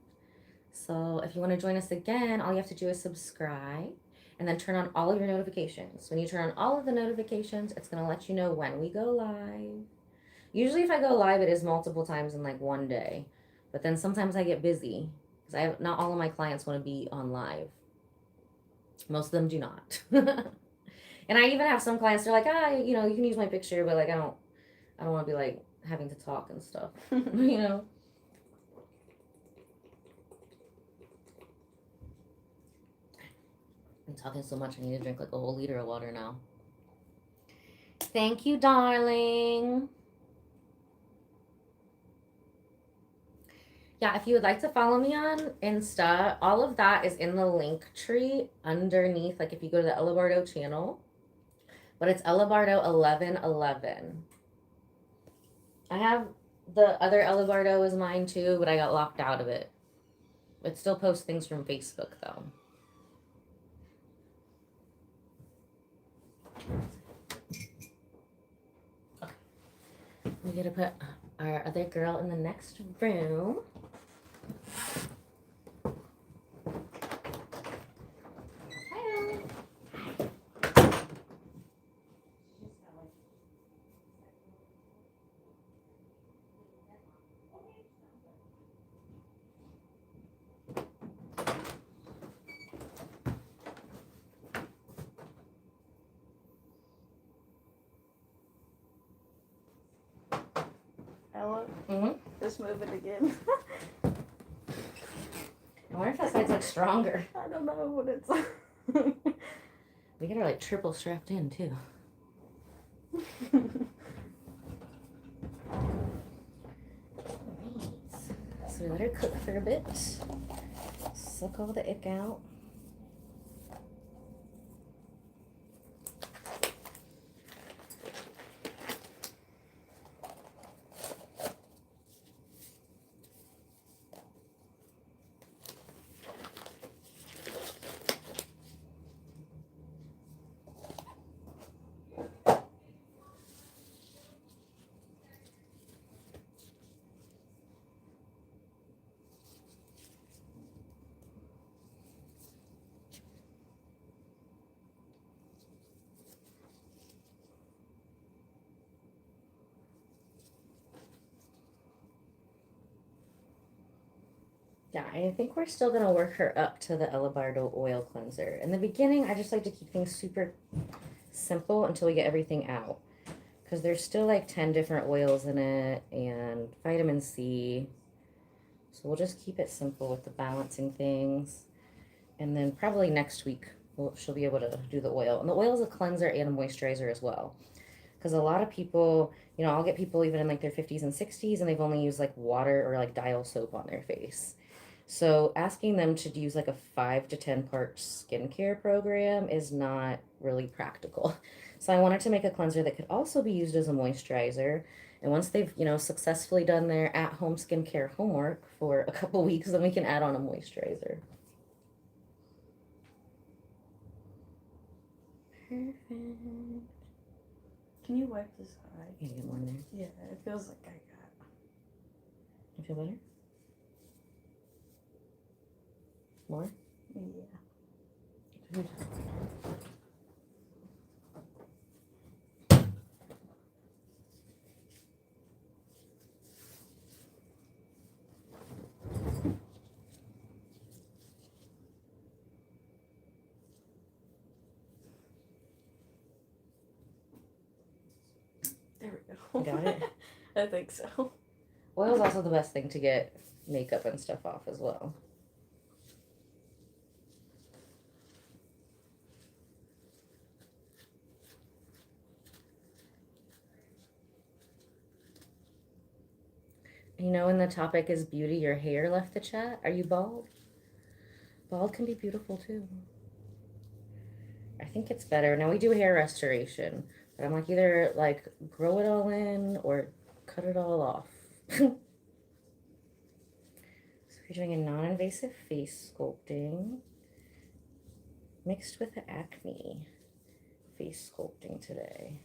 So if you want to join us again, all you have to do is subscribe and then turn on all of your notifications. When you turn on all of the notifications, it's going to let you know when we go live. Usually if I go live, it is multiple times in like one day. But then sometimes I get busy because not all of my clients want to be on live. Most of them do not. And I even have some clients, they're like, you know, you can use my picture, but like I don't want to be like having to talk and stuff, you know. I'm talking so much I need to drink like a whole liter of water now. Thank you, darling. Yeah, if you would like to follow me on Insta, all of that is in the link tree underneath. Like if you go to the Elabardo channel, but it's Elabardo1111. I have the other Elabardo is mine too, but I got locked out of it. It still posts things from Facebook though. Okay. We gotta put our other girl in the next room. Ella, just move it again. I wonder if that side's like stronger. I don't know what it's. We get her like triple strapped in too. So we let her cook for a bit. Suck all the ick out. Yeah, I think we're still going to work her up to the Elabardo oil cleanser. In the beginning, I just like to keep things super simple until we get everything out. Because there's still like 10 different oils in it and vitamin C. So we'll just keep it simple with the balancing things. And then probably next week, she'll be able to do the oil. And the oil is a cleanser and a moisturizer as well. Because a lot of people, you know, I'll get people even in like their 50s and 60s and they've only used like water or like dial soap on their face. So asking them to use like a 5 to 10 part skincare program is not really practical. So I wanted to make a cleanser that could also be used as a moisturizer. And once they've, you know, successfully done their at-home skincare homework for a couple weeks, then we can add on a moisturizer. Perfect. Can you wipe this eye? You get more in there. Yeah, it feels like I got. You feel better? More? Yeah. Good. There we go. Got it? I think so. Oil is also the best thing to get makeup and stuff off as well. You know, when the topic is beauty, your hair left the chat. Are you bald? Bald can be beautiful too. I think it's better. Now we do hair restoration, but I'm like either like grow it all in or cut it all off. So we're doing a non-invasive face sculpting mixed with the Acne face sculpting today.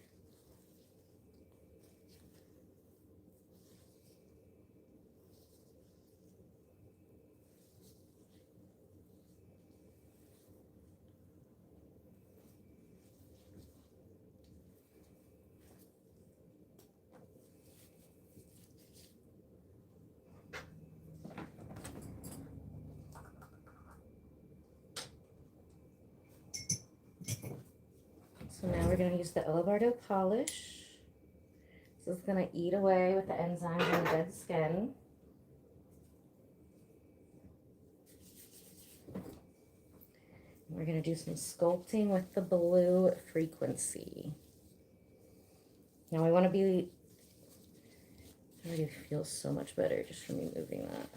So now we're going to use the Elabardo polish. This is going to eat away with the enzymes on the dead skin. We're going to do some sculpting with the blue frequency. Now I want to be, I already feel so much better just from removing that.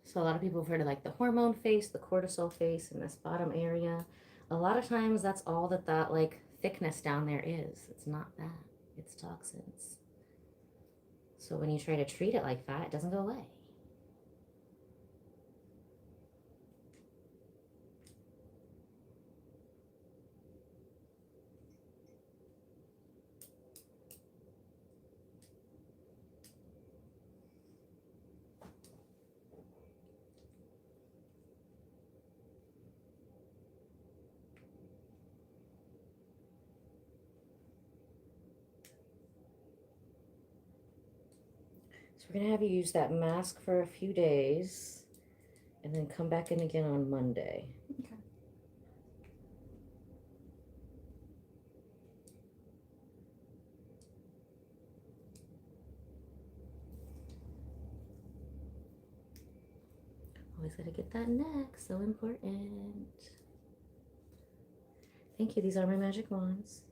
So a lot of people refer to like the hormone face, the cortisol face, in this bottom area. A lot of times that's all that like thickness down there is. It's not that. It's toxins. So when you try to treat it like that, it doesn't go away. So we're going to have you use that mask for a few days and then come back in again on Monday. Okay. Always got to get that neck. So important. Thank you. These are my magic wands.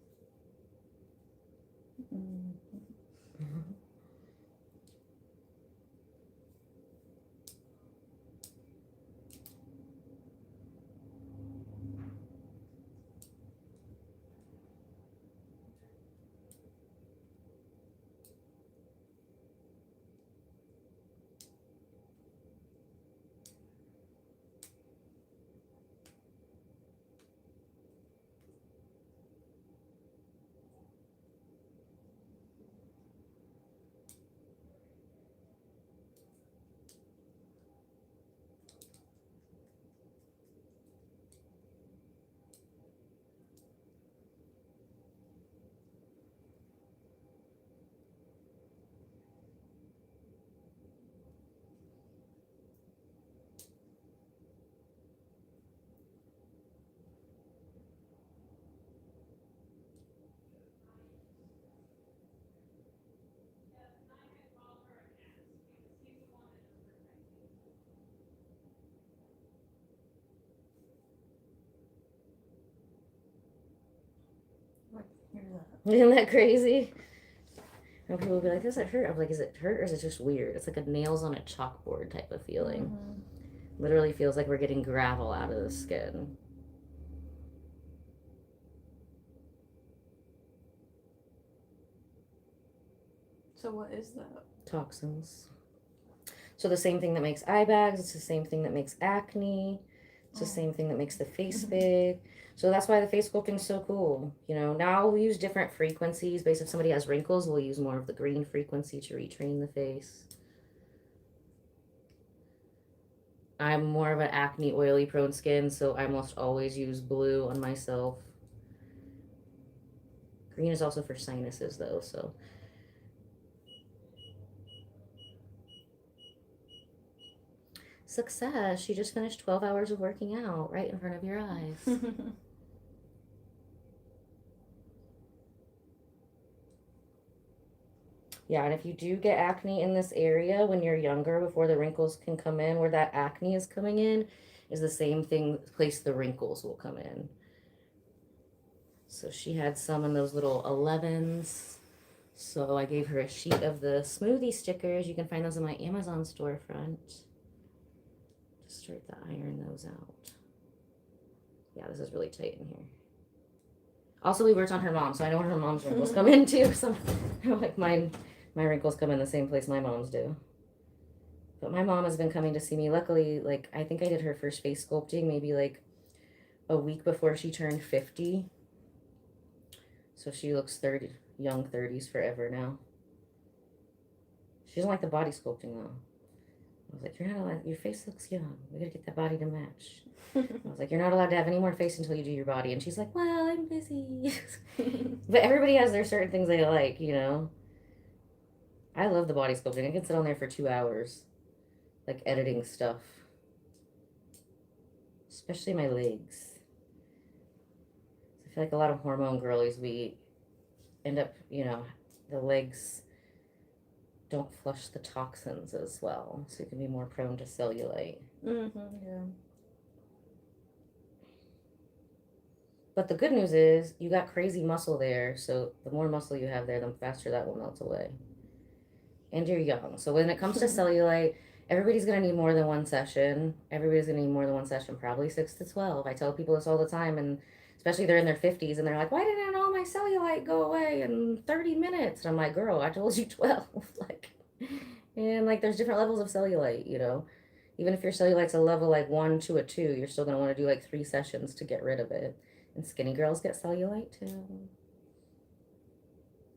Isn't that crazy? And people will be like, does it hurt? I'm like, is it hurt or is it just weird? It's like a nails on a chalkboard type of feeling. Mm-hmm. Literally feels like we're getting gravel out of the skin. So what is that? Toxins. So the same thing that makes eye bags, it's the same thing that makes acne. It's the same thing that makes the face big. So that's why the face sculpting is so cool. You know, now we'll use different frequencies. Based if somebody has wrinkles, we'll use more of the green frequency to retrain the face. I'm more of an acne, oily prone skin, so I almost always use blue on myself. Green is also for sinuses, though, so. Success. She just finished 12 hours of working out right in front of your eyes. Yeah, and if you do get acne in this area when you're younger, before the wrinkles can come in, where that acne is coming in, is the same place the wrinkles will come in. So she had some in those little 11s. So I gave her a sheet of the smoothie stickers. You can find those in my Amazon storefront. Just start to iron those out. Yeah, this is really tight in here. Also, we worked on her mom, so I know where her mom's wrinkles come in too. So, like my wrinkles come in the same place my mom's do. But my mom has been coming to see me. Luckily, like, I think I did her first face sculpting maybe like a week before she turned 50. So she looks 30, young 30s forever now. She doesn't like the body sculpting though. I was like, you're not allowed, your face looks young. We gotta get that body to match. I was like, you're not allowed to have any more face until you do your body. And she's like, well, I'm busy. But everybody has their certain things they like, you know. I love the body sculpting. I can sit on there for 2 hours, like editing stuff. Especially my legs. I feel like a lot of hormone girlies, we end up, you know, the legs don't flush the toxins as well. So you can be more prone to cellulite. Yeah. But the good news is you got crazy muscle there. So the more muscle you have there, the faster that will melt away. And you're young. So when it comes to cellulite, everybody's going to need more than one session. Everybody's going to need more than one session, probably 6 to 12. I tell people this all the time, and especially they're in their 50s, and they're like, why didn't all my cellulite go away in 30 minutes? And I'm like, girl, I told you 12. And there's different levels of cellulite, you know. Even if your cellulite's a level like 1 to a 2, you're still going to want to do like 3 sessions to get rid of it. And skinny girls get cellulite too.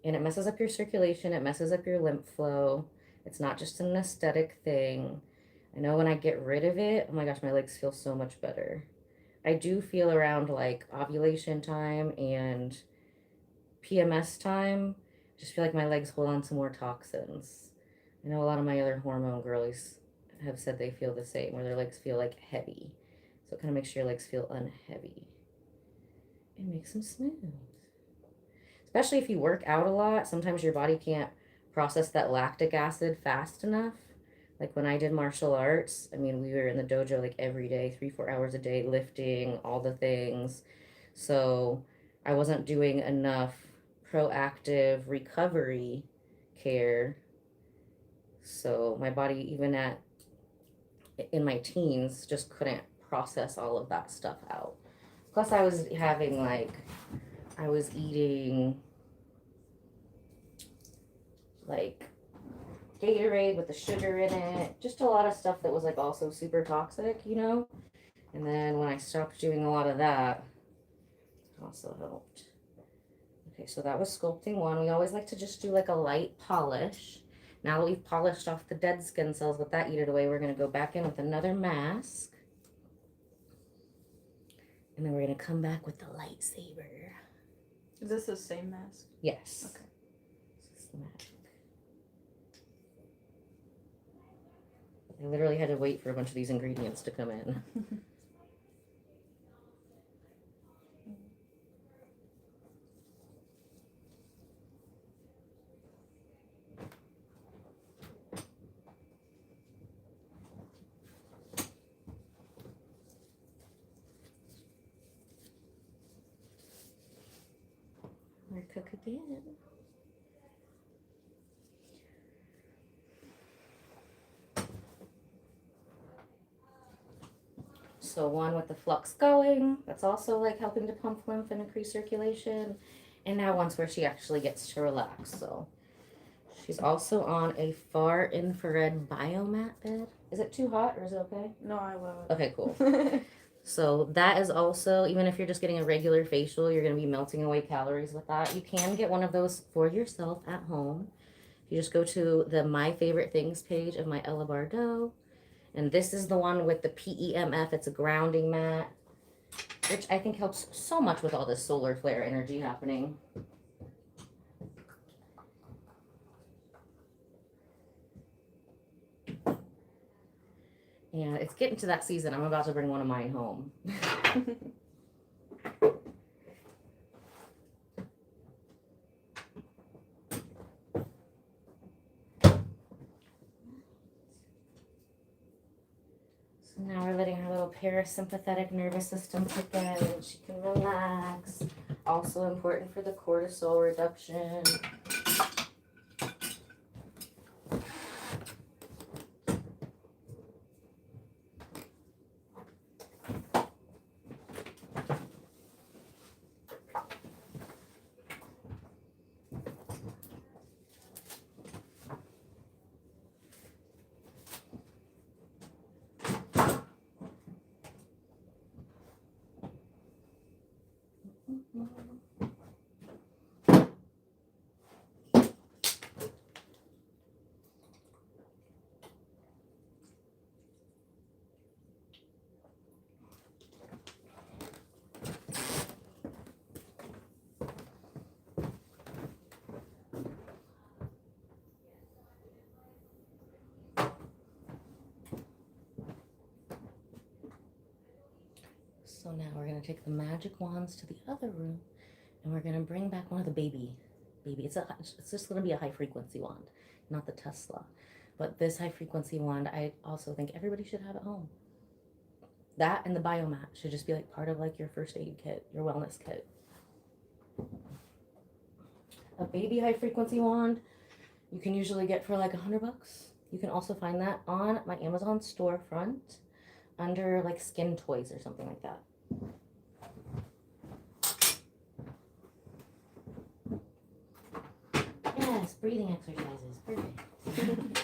And it messes up your circulation. It messes up your lymph flow. It's not just an aesthetic thing. I know when I get rid of it, oh my gosh, my legs feel so much better. I do feel around like ovulation time and PMS time, just feel like my legs hold on to more toxins. I know a lot of my other hormone girlies have said they feel the same, where their legs feel like heavy. So it kind of makes your legs feel unheavy. It makes them smooth. Especially if you work out a lot, sometimes your body can't process that lactic acid fast enough. Like when I did martial arts, I mean, we were in the dojo like every day, 3, 4 hours a day, lifting all the things. So I wasn't doing enough proactive recovery care. So my body, even in my teens, just couldn't process all of that stuff out. Plus, I was having I was eating like Gatorade with the sugar in it, just a lot of stuff that was like also super toxic, you know? And then when I stopped doing a lot of that, it also helped. Okay, so that was sculpting one. We always like to just do like a light polish. Now that we've polished off the dead skin cells with that eated away, we're going to go back in with another mask. And then we're going to come back with the lightsaber. Is this the same mask? Yes. Okay. This is the magic. I literally had to wait for a bunch of these ingredients to come in. We're cook again. So one with the flux going, that's also like helping to pump lymph and increase circulation. And now one's where she actually gets to relax. So she's also on a far infrared biomat bed. Is it too hot or is it okay? No, I love it. Okay, cool. So that is also, even if you're just getting a regular facial, you're going to be melting away calories with that. You can get one of those for yourself at home. You just go to the My Favorite Things page of my Ella Bardot. And this is the one with the PEMF. It's a grounding mat, which I think helps so much with all this solar flare energy happening. And it's getting to that season. I'm about to bring one of mine home. So now we're letting her little parasympathetic nervous system kick in and she can relax. Also important for the cortisol reduction. So now we're going to take the magic wands to the other room and we're going to bring back one of the baby. It's just going to be a high frequency wand, not the Tesla. But this high frequency wand, I also think everybody should have at home. That and the biomat should just be like part of like your first aid kit, your wellness kit. A baby high frequency wand, you can usually get for like $100. You can also find that on my Amazon storefront under like skin toys or something like that. Yes, breathing exercises. Perfect.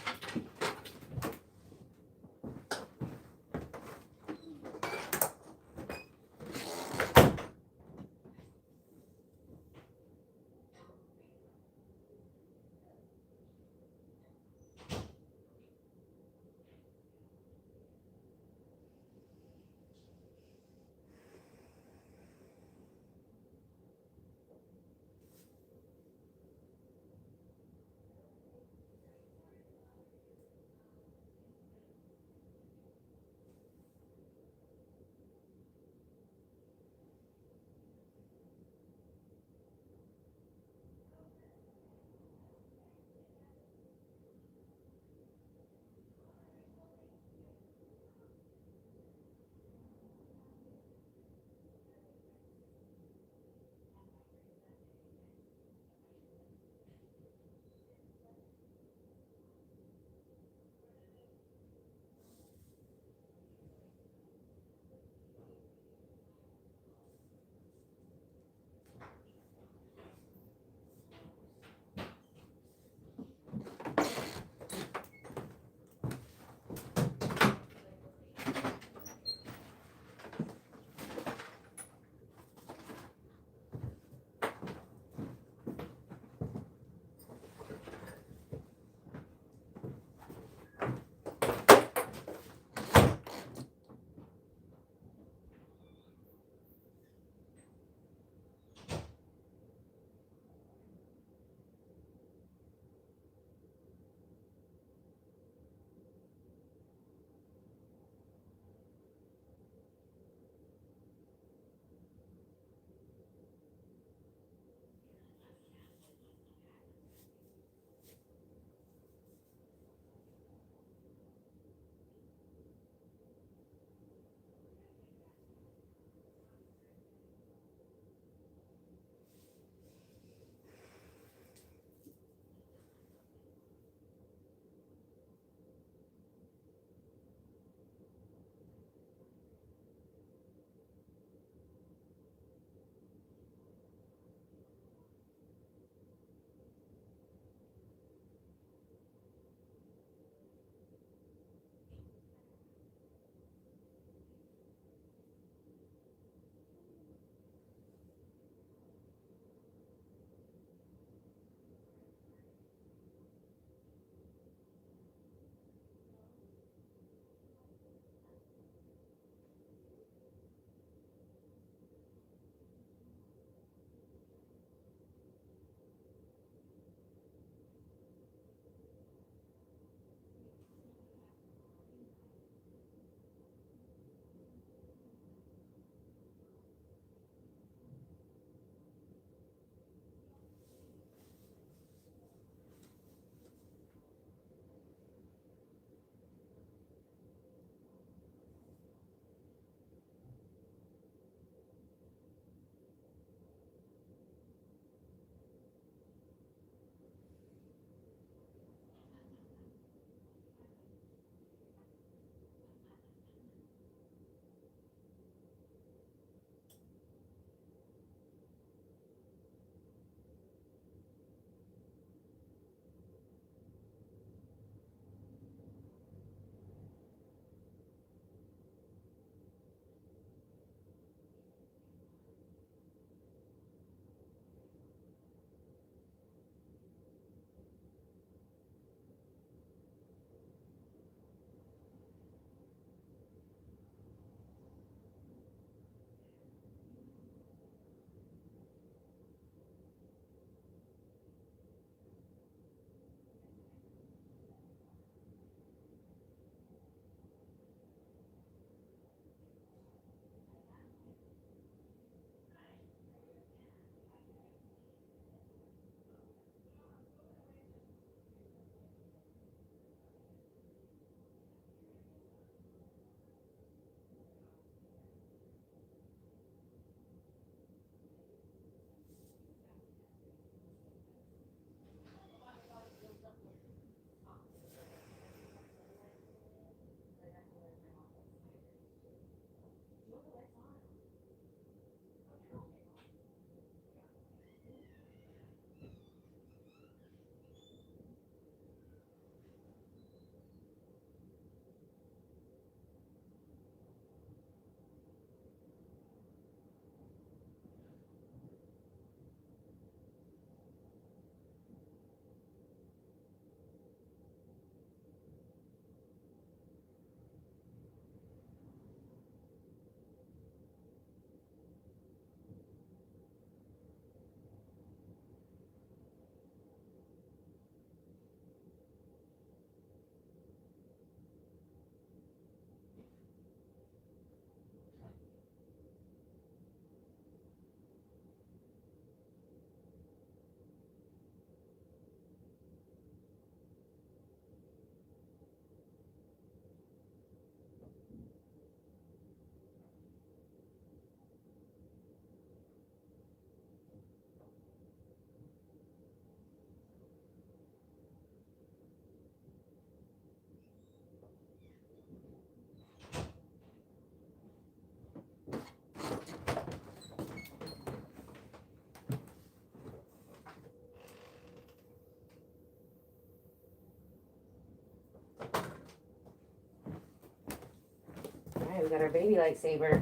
Okay, we got our baby lightsaber.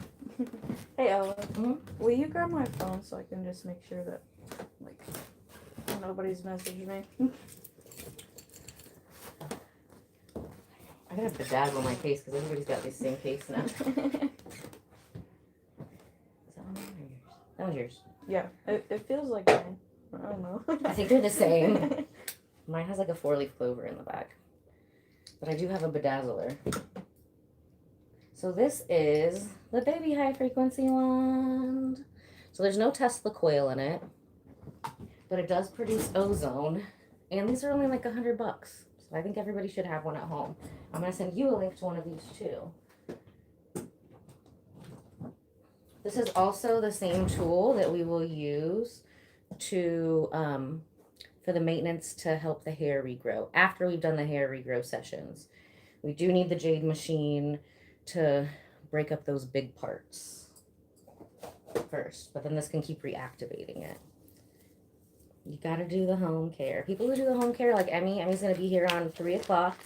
Hey Ella, Mhm. will you grab my phone so I can just make sure that like nobody's messaged me? I gotta bedazzle my face because everybody's got this same face now. Is that one or yours? That one's yours. Yeah, it feels like mine. I don't know. I think they're the same. Mine has like a 4-leaf clover in the back. But I do have a bedazzler. So this is the baby high frequency wand. So there's no Tesla coil in it, but it does produce ozone. And these are only like $100. So I think everybody should have one at home. I'm gonna send you a link to one of these too. This is also the same tool that we will use to for the maintenance to help the hair regrow after we've done the hair regrow sessions. We do need the jade machine to break up those big parts first, but then this can keep reactivating it. You gotta do the home care. People who do the home care, like Emmy's gonna be here on 3 o'clock.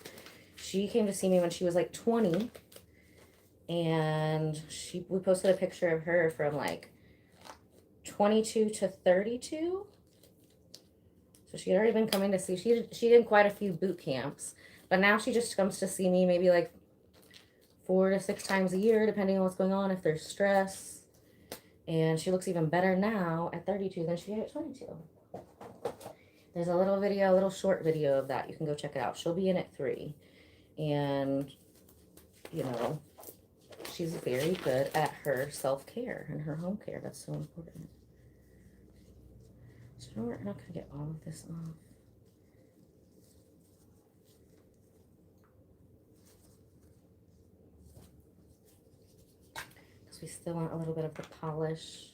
She came to see me when she was like 20, and we posted a picture of her from like 22 to 32. So she had already been coming to see. She did quite a few boot camps, but now she just comes to see me maybe like 4 to 6 times a year, depending on what's going on, if there's stress. And she looks even better now at 32 than she did at 22. There's a little short video of that. You can go check it out. She'll be in at 3. And, you know, she's very good at her self-care and her home care. That's so important. So we're not going to get all of this off. We still want a little bit of the polish.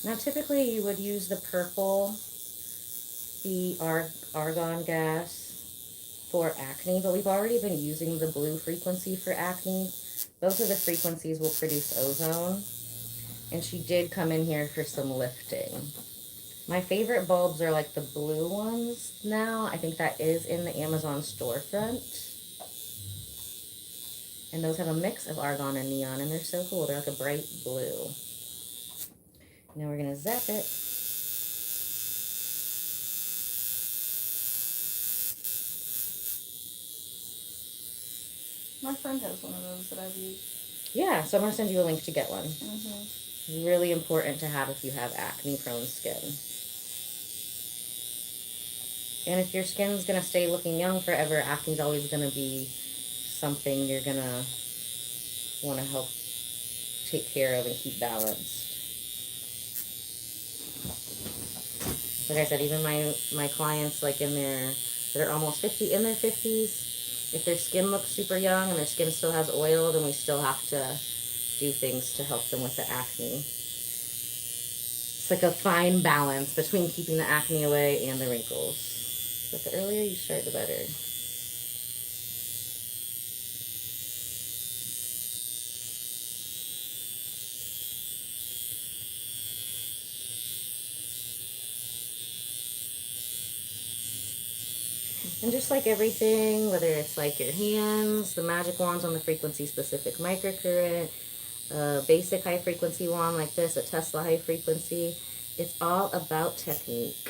Now typically you would use the purple, the argon gas for acne, but we've already been using the blue frequency for acne. Both of the frequencies will produce ozone. And she did come in here for some lifting. My favorite bulbs are like the blue ones now. I think that is in the Amazon storefront. And those have a mix of argon and neon, and they're so cool. They're like a bright blue. Now we're going to zap it. My friend has one of those that I've used. Yeah, so I'm going to send you a link to get one. Mm-hmm. Really important to have if you have acne-prone skin. And if your skin's going to stay looking young forever, acne's always going to be something you're going to want to help take care of and keep balanced. Like I said, even my clients like that are almost 50, in their 50s, if their skin looks super young and their skin still has oil, then we still have to do things to help them with the acne. It's like a fine balance between keeping the acne away and the wrinkles. But the earlier you start, the better. And just like everything, whether it's like your hands, the magic wands on the frequency-specific microcurrent, a basic high-frequency wand like this, a Tesla high-frequency, it's all about technique.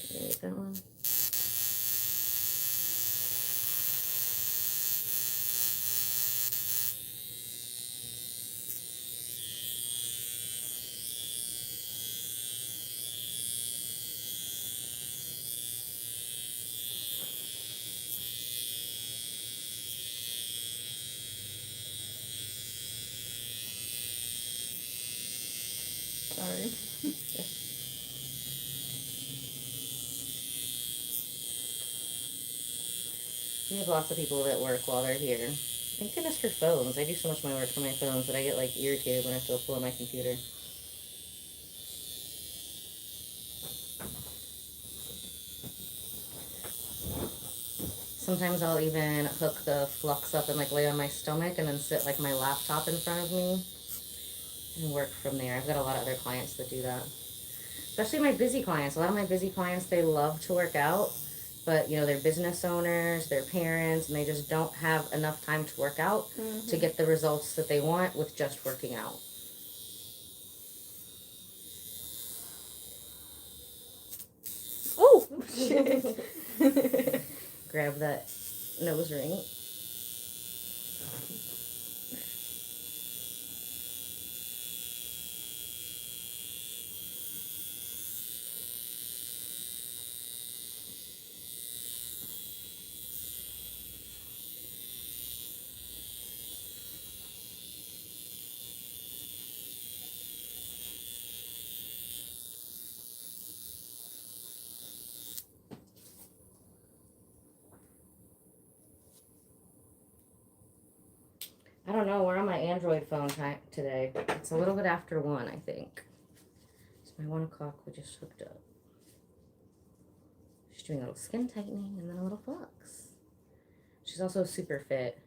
Can I make that one? Sorry. We have lots of people that work while they're here. Thank goodness for phones. I do so much of my work from my phones that I get like irritated when I have to pull on my computer. Sometimes I'll even hook the flux up and like lay on my stomach and then sit like my laptop in front of me and work from there. I've got a lot of other clients that do that. Especially my busy clients. A lot of my busy clients, they love to work out, but they're business owners, they're parents, and they just don't have enough time to work out to get the results that they want with just working out. Oh, shit. Grab that nose ring. I don't know, we're on my Android phone today. It's a little bit after 1, I think. It's my 1 o'clock, we just hooked up. She's doing a little skin tightening and then a little flux. She's also super fit.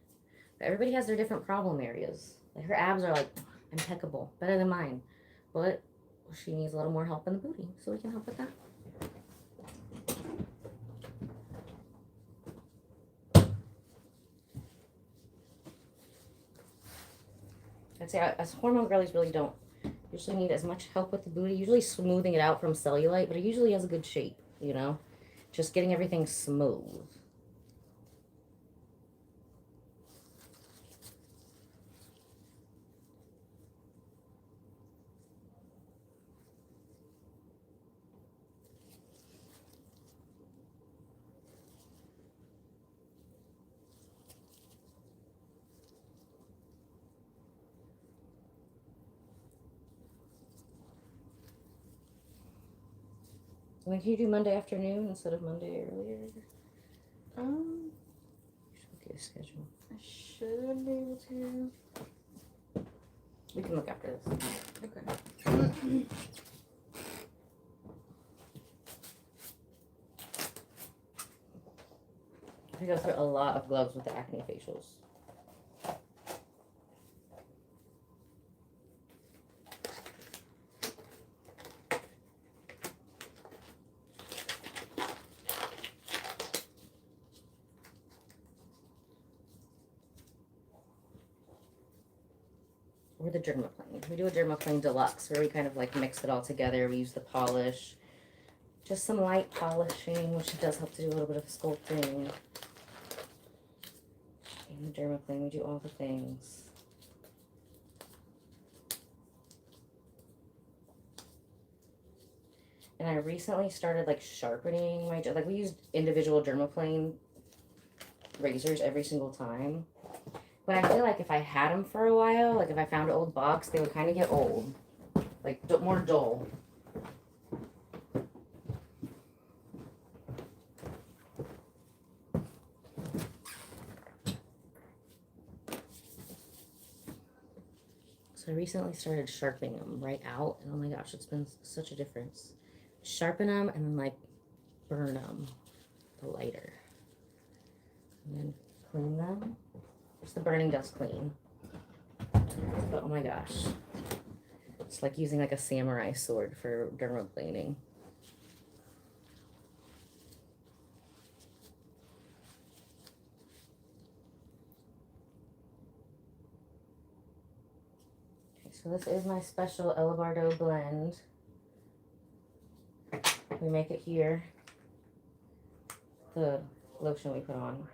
But everybody has their different problem areas. Like her abs are like impeccable, better than mine. But she needs a little more help in the booty, so we can help with that. I'd say us hormone girlies really don't usually need as much help with the booty. Usually smoothing it out from cellulite, but it usually has a good shape, Just getting everything smooth. When can you do Monday afternoon instead of Monday earlier? Look at your schedule. I should be able to. We can look after this. Okay. I go through a lot of gloves with the acne facials. Or the dermaplane. We do a dermaplane deluxe where we kind of like mix it all together. We use the polish, just some light polishing, which does help to do a little bit of sculpting. In the dermaplane, we do all the things. And I recently started like sharpening my, like we used individual dermaplane razors every single time. But I feel like if I had them for a while, like if I found an old box, they would kind of get old. Like more dull. So I recently started sharpening them right out, and oh my gosh, it's been such a difference. Sharpen them and then like burn them the lighter. And then clean them. The burning does clean, but oh my gosh, it's like using like a samurai sword for dermaplaning. Okay, so this is my special Elevardo blend. We make it here. The lotion we put on.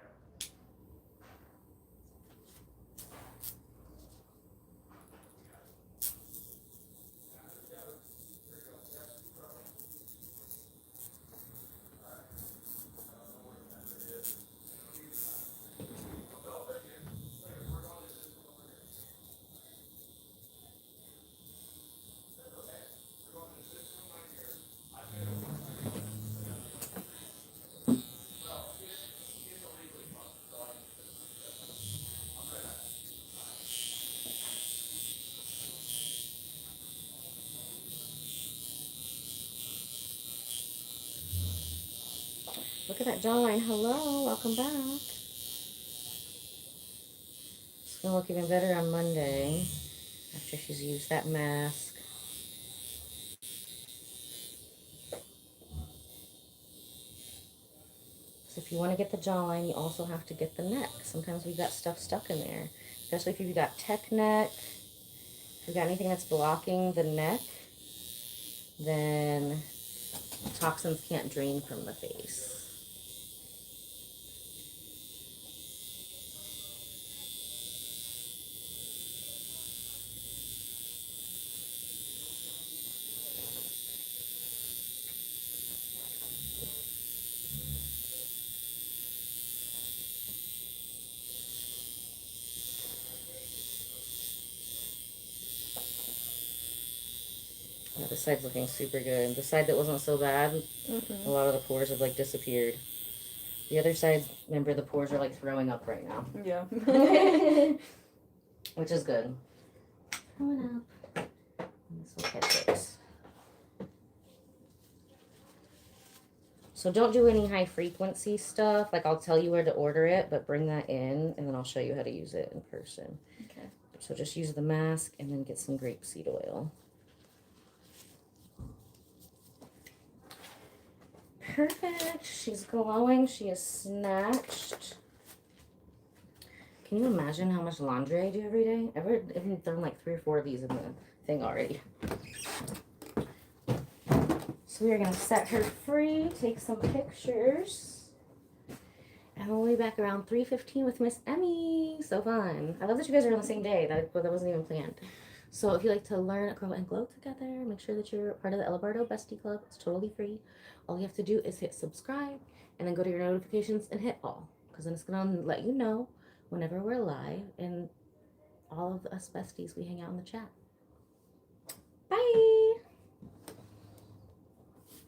Look at that jawline. Hello, welcome back. It's gonna look even better on Monday. after she's used that mask. So if you want to get the jawline, you also have to get the neck. Sometimes we got stuff stuck in there, especially if you've got tech neck. If you've got anything that's blocking the neck, then toxins can't drain from the face. Yeah, this side's looking super good. The side that wasn't so bad, a lot of the pores have like disappeared. The other side, remember, the pores are like throwing up right now. Yeah. Which is good. Coming up. This will catch it. So don't do any high frequency stuff. Like I'll tell you where to order it, but bring that in and then I'll show you how to use it in person. Okay. So just use the mask and then get some grapeseed oil. Perfect. She's glowing. She is snatched. Can you imagine how much laundry I do every day? I've thrown like 3 or 4 of these in the thing already. So we are going to set her free, take some pictures, and we'll be back around 3:15 with Miss Emmy. So fun. I love that you guys are on the same day. That wasn't even planned. So if you like to learn, grow, and glow together, make sure that you're part of the Elabardo Bestie Club. It's totally free. All you have to do is hit subscribe and then go to your notifications and hit all, because then it's going to let you know whenever we're live, and all of us besties, we hang out in the chat.